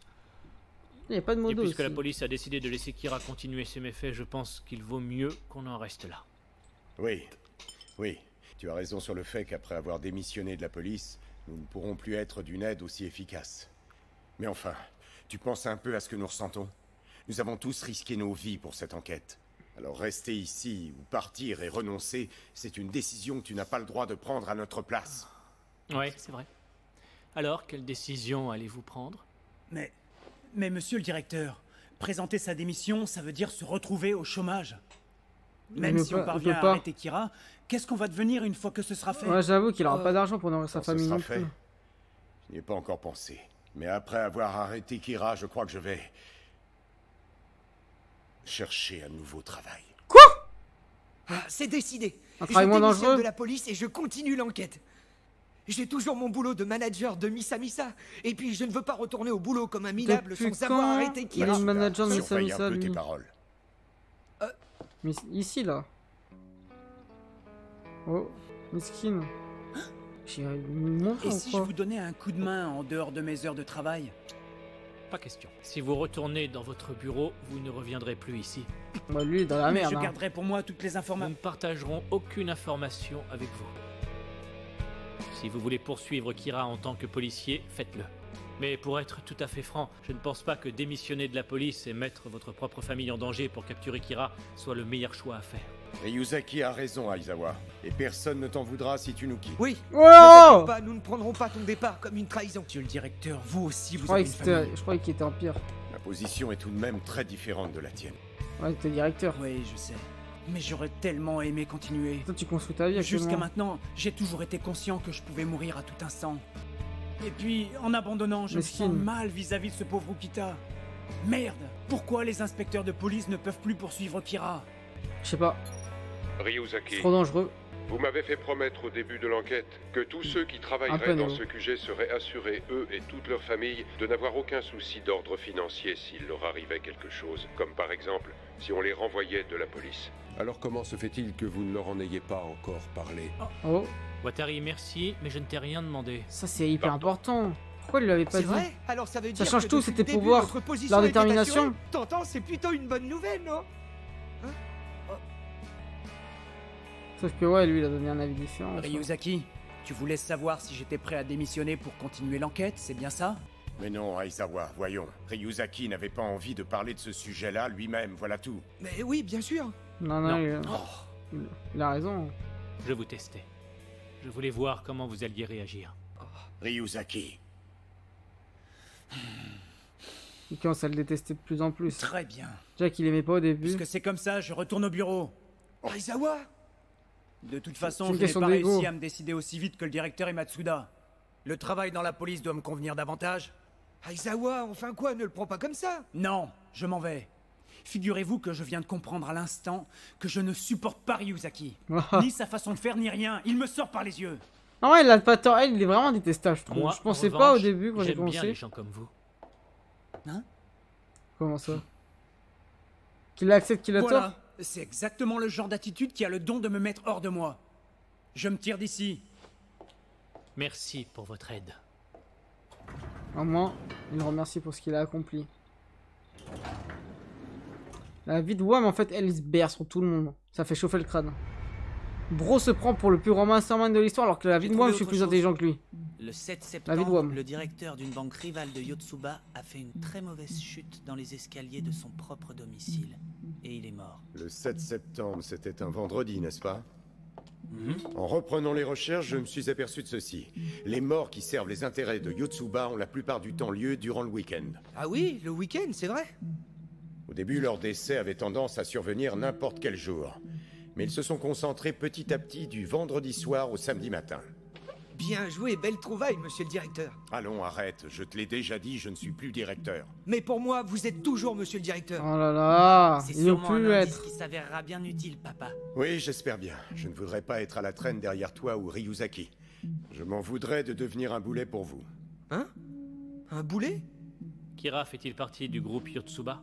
B: Il n'y a pas de
H: Et
B: modo
H: puisque
B: aussi.
H: la police a décidé de laisser Kira continuer ses méfaits, je pense qu'il vaut mieux qu'on en reste là.
J: Oui, oui. Tu as raison sur le fait qu'après avoir démissionné de la police, nous ne pourrons plus être d'une aide aussi efficace. Mais enfin, tu penses un peu à ce que nous ressentons? Nous avons tous risqué nos vies pour cette enquête. Alors rester ici ou partir et renoncer, c'est une décision que tu n'as pas le droit de prendre à notre place.
H: Ouais, c'est vrai. Alors, quelle décision allez-vous prendre?
F: Mais monsieur le directeur, présenter sa démission, ça veut dire se retrouver au chômage. Même si on parvient à arrêter Kira, qu'est-ce qu'on va devenir une fois que ce sera fait?
B: Ouais, j'avoue qu'il aura pas d'argent pour nourrir sa famille non plus.
J: Je n'y ai pas encore pensé. Mais après avoir arrêté Kira, je crois que je vais chercher un nouveau travail.
B: Quoi?
G: Ah, c'est décidé.
B: Un
G: Je
B: travail moins
G: démissionne
B: dangereux
G: de la police et je continue l'enquête. J'ai toujours mon boulot de manager de Missa Missa. Et puis je ne veux pas retourner au boulot comme un minable
B: Depuis
G: sans avoir
B: quand
G: arrêté
B: il
G: Kira.
B: est manager de Missa
J: Surveille
B: Missa,
J: un peu
B: lui.
J: tes paroles.
B: Mais ici, là. Oh, mesquine. J'irais lui montrer
F: Et
B: ou
F: si je
B: quoi?
F: vous donnais un coup de main en dehors de mes heures de travail?
H: Pas question. Si vous retournez dans votre bureau, vous ne reviendrez plus ici.
B: Bah lui, il est dans la
F: Mais
B: merde.
F: je
B: hein.
F: garderai pour moi toutes les
H: Nous
F: informations.
H: ne partagerons aucune information avec vous. Si vous voulez poursuivre Kira en tant que policier, faites-le. Mais pour être tout à fait franc, je ne pense pas que démissionner de la police et mettre votre propre famille en danger pour capturer Kira soit le meilleur choix à faire.
J: Ryuzaki a raison, Aizawa. Et personne ne t'en voudra si tu nous quittes.
G: Oui.
B: Oh!
G: Ne t'inquiète pas, nous ne prendrons pas ton départ comme une trahison.
F: Monsieur le directeur, vous aussi,
B: Je
F: vous
B: croyais
F: avez
B: que
F: une
B: c'était-
F: famille.
B: je croyais qu'il était en pire.
J: Ma position est tout de même très différente de la tienne.
B: Ouais, t'es directeur.
F: Oui, je sais. Mais j'aurais tellement aimé continuer.
B: Toi, tu construis ta vie
F: Jusqu'à
B: actuellement.
F: maintenant, j'ai toujours été conscient que je pouvais mourir à tout instant. Et puis, en abandonnant, je me sens
B: Mesquine.
F: mal vis-à-vis de ce pauvre Ukita. Merde! Pourquoi les inspecteurs de police ne peuvent plus poursuivre Kira?
B: Je sais pas,
Q: Ryuzaki,
B: c'est trop dangereux.
Q: vous m'avez fait promettre au début de l'enquête que tous ceux qui
B: Un peu
Q: travailleraient dans
B: nouveau.
Q: ce QG seraient assurés, eux et toute leur famille, de n'avoir aucun souci d'ordre financier s'il leur arrivait quelque chose, comme par exemple si on les renvoyait de la police.
R: Alors comment se fait-il que vous ne leur en ayez pas encore parlé?
B: Oh,
H: Watari, merci, mais je ne t'ai rien demandé.
B: ça c'est hyper important. Pourquoi il lui avait pas
G: C'est
B: dit?
G: vrai? Alors ça veut dire
B: change
G: que
B: tout,
G: depuis
B: c'était
G: le
B: pour
G: début,
B: voir
G: notre position
B: leur
G: était
B: détermination.
G: assurée. T'entends, c'est plutôt une bonne nouvelle, non?
B: Sauf que ouais, lui il a donné un avis différent.
F: Ryuzaki, tu voulais savoir si j'étais prêt à démissionner pour continuer l'enquête, c'est bien ça?
J: Mais non, Aizawa, voyons. Ryuzaki n'avait pas envie de parler de ce sujet-là lui-même, voilà tout.
G: Mais oui, bien sûr.
B: Non,
H: Non.
B: il a raison.
H: Je vous testais. Je voulais voir comment vous alliez réagir.
J: Ryuzaki.
B: Il commence à le détester de plus en plus.
F: Très bien.
B: Déjà qu'il aimait pas au début.
F: Puisque c'est comme ça, je retourne au bureau.
G: Aizawa!
F: De toute
B: C'est
F: façon,
B: une
F: je n'ai
B: question
F: pas
B: d'ego.
F: réussi à me décider aussi vite que le directeur et Matsuda. Le travail dans la police doit me convenir davantage.
G: Aizawa, enfin quoi, ne le prends pas comme ça!
F: Non, je m'en vais. Figurez-vous que je viens de comprendre à l'instant que je ne supporte pas Ryuzaki. Ni sa façon de faire, ni rien. Il me sort par les yeux.
B: Ah ouais, il a pas tort. Il est vraiment détestable, je trouve.
H: Moi,
B: Je pensais
H: en
B: pas au
H: revanche,
B: début quand j'ai
H: j'aime bien
B: commencé.
H: les gens comme vous.
F: Hein?
B: Comment ça? Qu'il accepte qu'il a tort?
F: Voilà, c'est exactement le genre d'attitude qui a le don de me mettre hors de moi. Je me tire d'ici.
H: Merci pour votre aide.
B: Au moins, il le remercie pour ce qu'il a accompli. La vie de Wam, en fait, elle se berce sur tout le monde. Ça fait chauffer le crâne. Bro se prend pour le plus grand mastermind de l'histoire alors que la vie de
C: trouvé
B: Wam, je suis
C: autre
B: plus
C: chose.
B: intelligent que lui.
C: Le 7
B: La vie de
C: septembre,
B: Wam.
C: le directeur d'une banque rivale de Yotsuba a fait une très mauvaise chute dans les escaliers de son propre domicile. Et il est mort.
J: Le 7 septembre, c'était un vendredi, n'est-ce pas? En reprenant les recherches, je me suis aperçu de ceci. Les morts qui servent les intérêts de Yotsuba ont la plupart du temps lieu durant le week-end.
G: Ah oui, le week-end, c'est vrai?
J: Au début, leur décès avait tendance à survenir n'importe quel jour. Mais ils se sont concentrés petit à petit du vendredi soir au samedi matin.
G: Bien joué, belle trouvaille, monsieur le directeur.
J: Allons, arrête, je te l'ai déjà dit, je ne suis plus directeur.
G: Mais pour moi, vous êtes toujours monsieur le directeur.
B: Oh là là,
C: C'est
B: il veut
C: sûrement
B: plus
C: un indice
B: être.
C: qui s'avérera bien utile, papa.
J: Oui, j'espère bien. Je ne voudrais pas être à la traîne derrière toi ou Ryuzaki. Je m'en voudrais de devenir un boulet pour vous.
G: Hein? Un boulet?
H: Kira fait-il partie du groupe Yotsuba?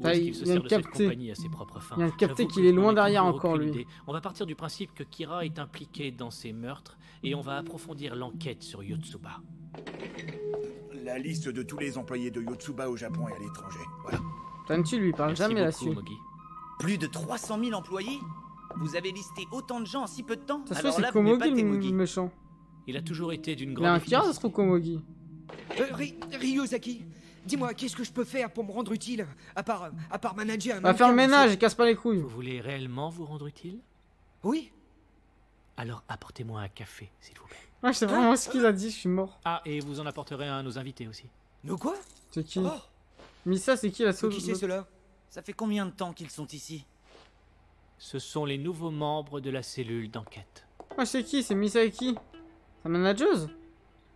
H: Ou est-ce qu'il se sert de cette compagnie à ses propres fins?
B: Il y a un capté
H: J'avoue
B: qu'il
H: que
B: est
H: j'en
B: loin
H: ai
B: derrière
H: toujours
B: encore,
H: aucune
B: lui.
H: idée. On va partir du principe que Kira est impliqué dans ces meurtres et on va approfondir l'enquête sur Yotsuba.
I: La liste de tous les employés de Yotsuba au Japon et à l'étranger. Voilà.
B: Tanchi lui parle
H: Merci
B: jamais
H: beaucoup,
B: là-dessus.
H: Mogi.
C: Plus de 300 000 employés? Vous avez listé autant de gens en si peu de temps?
B: Ça se fait,
C: Alors
B: c'est
C: là, vous n'êtes pas
B: Komogi
C: Temogi.
B: le méchant.
H: Il a toujours été d'une
B: Il
H: grande
B: a un Kira, ça se
H: efficacité.
B: trouve Komogi.
G: Ryuzaki, dis-moi, qu'est-ce que je peux faire pour me rendre utile, à part manager un
B: Va faire le
G: mannequin,
B: ménage,
G: monsieur.
B: il casse pas les couilles.
H: Vous voulez réellement vous rendre utile?
G: Oui.
H: Alors apportez-moi un café, s'il vous plaît.
B: Ouais, je sais vraiment ce qu'il a dit, je suis mort.
H: Ah, et vous en apporterez un à nos invités aussi.
G: Nous quoi?
B: C'est qui?
G: Oh.
B: Misa, c'est qui la
G: Qui c'est cela?
C: Ça fait combien de temps qu'ils sont ici?
H: Ce sont les nouveaux membres de la cellule d'enquête.
B: Ouais, c'est qui? C'est Misa et qui? Sa manageuse?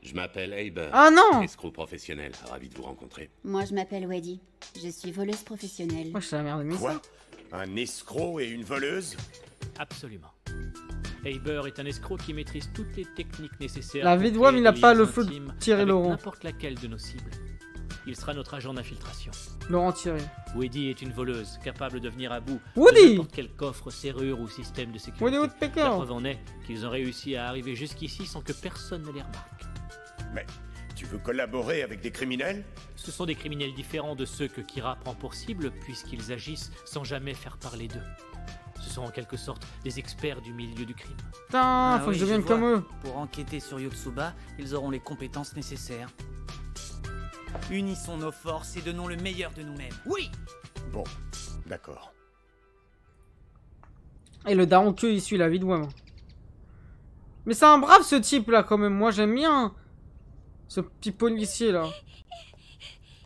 S: Je m'appelle Heiber.
B: Ah non!
S: Escroc professionnel, ravi de vous rencontrer.
T: Moi, je m'appelle Weddy. Je suis voleuse professionnelle.
B: Moi, je suis la merde de Misa.
J: Quoi? Un escroc et une voleuse?
H: Absolument. Heiber est un escroc qui maîtrise toutes les techniques nécessaires.
B: La
H: pour
B: vie de Wam,
H: créer
B: il a
H: des
B: pas
H: liens
B: le feu de
H: intimes
B: Thierry
H: avec
B: Laurent.
H: n'importe laquelle de nos cibles. Il sera notre agent d'infiltration.
B: Laurent Thierry.
H: Woody est une voleuse, capable de venir à bout
B: Woody
H: de n'importe quel coffre, serrure ou système de sécurité.
B: Woody Woodpecker.
H: La preuve en est qu'ils ont réussi à arriver jusqu'ici sans que personne ne les remarque.
J: Mais tu veux collaborer avec des criminels?
H: Ce sont des criminels différents de ceux que Kira prend pour cible, puisqu'ils agissent sans jamais faire parler d'eux. Ce sont en quelque sorte des experts du milieu du crime.
B: Putain, faut que je devienne
C: vois.
B: comme eux.
C: Pour enquêter sur Yotsuba, ils auront les compétences nécessaires. Unissons nos forces et donnons le meilleur de nous-mêmes. Oui!
J: Bon, d'accord.
B: Et le daron que il suit la vie de Wam. Mais c'est un brave ce type là quand même. Moi j'aime bien ce petit policier là.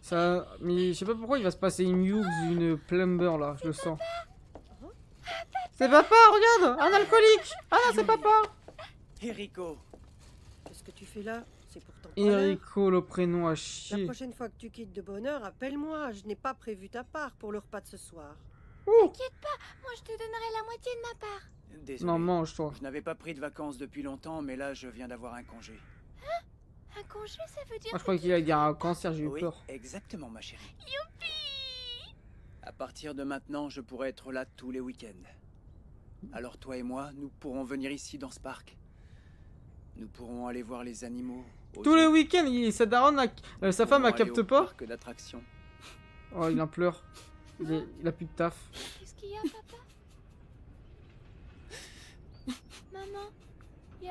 B: Ça, mais je sais pas pourquoi il va se passer une Hughes ou une Plumber là. Je le sens. C'est papa, regarde, un alcoolique. Ah non, c'est papa.
C: Eriko.
U: Qu'est-ce que tu fais là? C'est pour ton bonheur.
B: Eriko, le prénom à
U: La
B: chier.
U: prochaine fois que tu quittes de bonne heure, appelle-moi. Je n'ai pas prévu ta part pour le repas de ce soir.
E: T'inquiète pas, moi je te donnerai la moitié de ma part.
F: Désolé.
B: Non, mange-toi.
F: Je n'avais pas pris de vacances depuis longtemps, mais là, je viens d'avoir un congé.
E: Hein? Un congé, ça veut dire...
B: Moi je croyais qu'il allait dire un cancer, j'ai eu
F: Oui,
B: peur.
F: exactement, ma chérie.
E: Youpi!
F: À partir de maintenant, je pourrai être là tous les week-ends. Alors toi et moi, nous pourrons venir ici dans ce parc. Nous pourrons aller voir les animaux.
B: Tous les week-ends, sa daronne, sa femme, elle capte pas.
F: Que d'attraction.
B: Oh, il en pleure. Il a plus de taf.
E: Qu'est-ce qu'il y a, papa? Maman?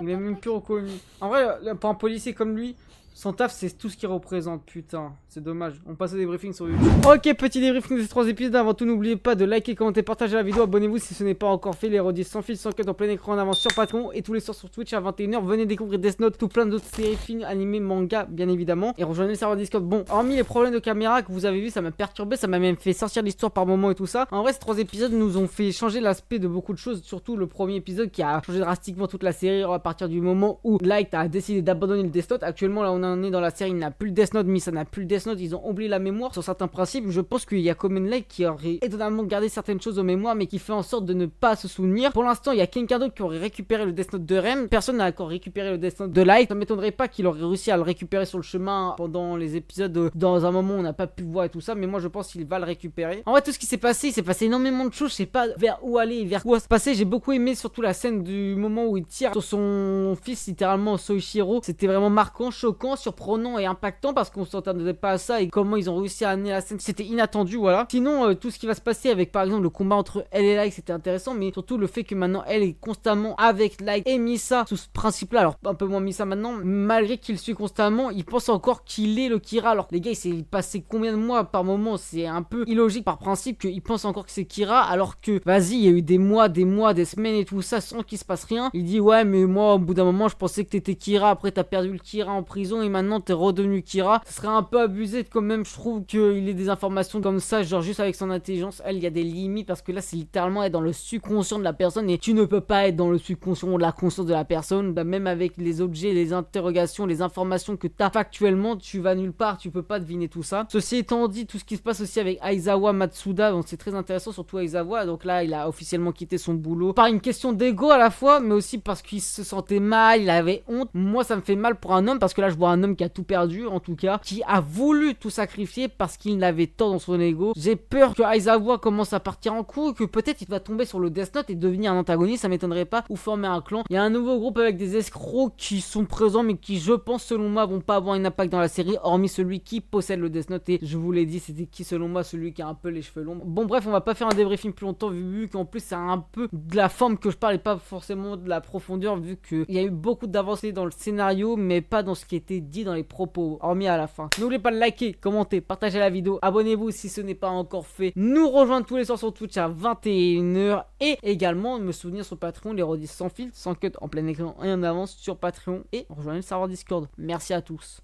B: Il est même plus reconnu. En vrai, pour un policier comme lui, son taf c'est tout ce qu'il représente, putain. C'est dommage. On passe au débriefing sur YouTube. Ok, petit débriefing de ces 3 épisodes. Avant tout, n'oubliez pas de liker, commenter, partager la vidéo. Abonnez-vous si ce n'est pas encore fait. Les rediffs sans fil, sans cut en plein écran en avance sur Patreon. Et tous les soirs sur Twitch à 21h. Venez découvrir Death Note, tout plein d'autres séries, films, animés, mangas, bien évidemment. Et rejoignez le serveur Discord. Bon, hormis les problèmes de caméra que vous avez vu, ça m'a perturbé. Ça m'a même fait sortir l'histoire par moments et tout ça. En vrai, ces 3 épisodes nous ont fait changer l'aspect de beaucoup de choses. Surtout le premier épisode qui a changé drastiquement toute la série à partir du moment où Light a décidé d'abandonner le Death Note. Actuellement, là, on en est dans la série. Il n'a plus le Death Note, Misa n'a plus le Death Note. Ils ont oublié la mémoire sur certains principes. Je pense qu'il y a Kamen Light qui aurait étonnamment gardé certaines choses en mémoire, mais qui fait en sorte de ne pas se souvenir. Pour l'instant, il y a Kenkado qui aurait récupéré le Death Note de Rem. Personne n'a encore récupéré le Death Note de Light. Ça m'étonnerait pas qu'il aurait réussi à le récupérer sur le chemin pendant les épisodes, dans un moment où on n'a pas pu voir et tout ça. Mais moi, je pense qu'il va le récupérer. En vrai, tout ce qui s'est passé, il s'est passé énormément de choses. Je sais pas vers où aller, vers quoi se passer. J'ai beaucoup aimé surtout la scène du moment où il tire sur son fils, littéralement Soichiro. C'était vraiment marquant, choquant, surprenant et impactant parce qu'on s'attendait pas à ça et comment ils ont réussi à amener la scène, c'était inattendu, voilà. Sinon, tout ce qui va se passer avec par exemple le combat entre elle et Light, c'était intéressant, mais surtout le fait que maintenant elle est constamment avec Light et Misa sous ce principe-là. Alors un peu moins Misa maintenant, malgré qu'il suit constamment, il pense encore qu'il est le Kira. Alors les gars, il s'est passé combien de mois par moment? C'est un peu illogique par principe qu'il pense encore que c'est Kira, alors que vas-y, il y a eu des mois, des semaines et tout ça sans qu'il se passe rien. Il dit ouais, mais moi au bout d'un moment, je pensais que t'étais Kira. Après t'as perdu le Kira en prison et maintenant t'es redevenu Kira. Ce serait un peu abusé quand même, je trouve, qu'il ait des informations comme ça, genre juste avec son intelligence. Elle, il y a des limites parce que là c'est littéralement être dans le subconscient de la personne et tu ne peux pas être dans le subconscient ou la conscience de la personne. Bah, même avec les objets, les interrogations, les informations que t'as factuellement, tu vas nulle part, tu peux pas deviner tout ça. Ceci étant dit, tout ce qui se passe aussi avec Aizawa Matsuda, donc c'est très intéressant, surtout Aizawa. Donc là il a officiellement quitté son boulot par une question d'ego à la fois, mais aussi parce qu'il se sentait mal, il avait honte. Moi ça me fait mal pour un homme parce que là je vois voit un homme qui a tout perdu, en tout cas, qui a voulu tout sacrifier parce qu'il avait tort dans son ego. J'ai peur que Aizawa commence à partir en couille, que peut-être il va tomber sur le Death Note et devenir un antagoniste, ça m'étonnerait pas, ou former un clan. Il y a un nouveau groupe avec des escrocs qui sont présents, mais qui, je pense, selon moi, vont pas avoir un impact dans la série, hormis celui qui possède le Death Note. Et je vous l'ai dit, c'était qui selon moi, celui qui a un peu les cheveux longs. Bon bref, on va pas faire un débriefing plus longtemps, vu qu'en plus c'est un peu de la forme que je parle et pas forcément de la profondeur, vu qu'il y a eu beaucoup d'avancées dans le scénario, mais pas dans ce qui était dit dans les propos, hormis à la fin. N'oubliez pas de liker, commenter, partager la vidéo, abonnez-vous si ce n'est pas encore fait, nous rejoindre tous les soirs sur Twitch à 21 h et également me souvenir sur Patreon, les rediffs sans filtre, sans cut, en plein écran et en avance sur Patreon, et rejoindre le serveur Discord. Merci à tous.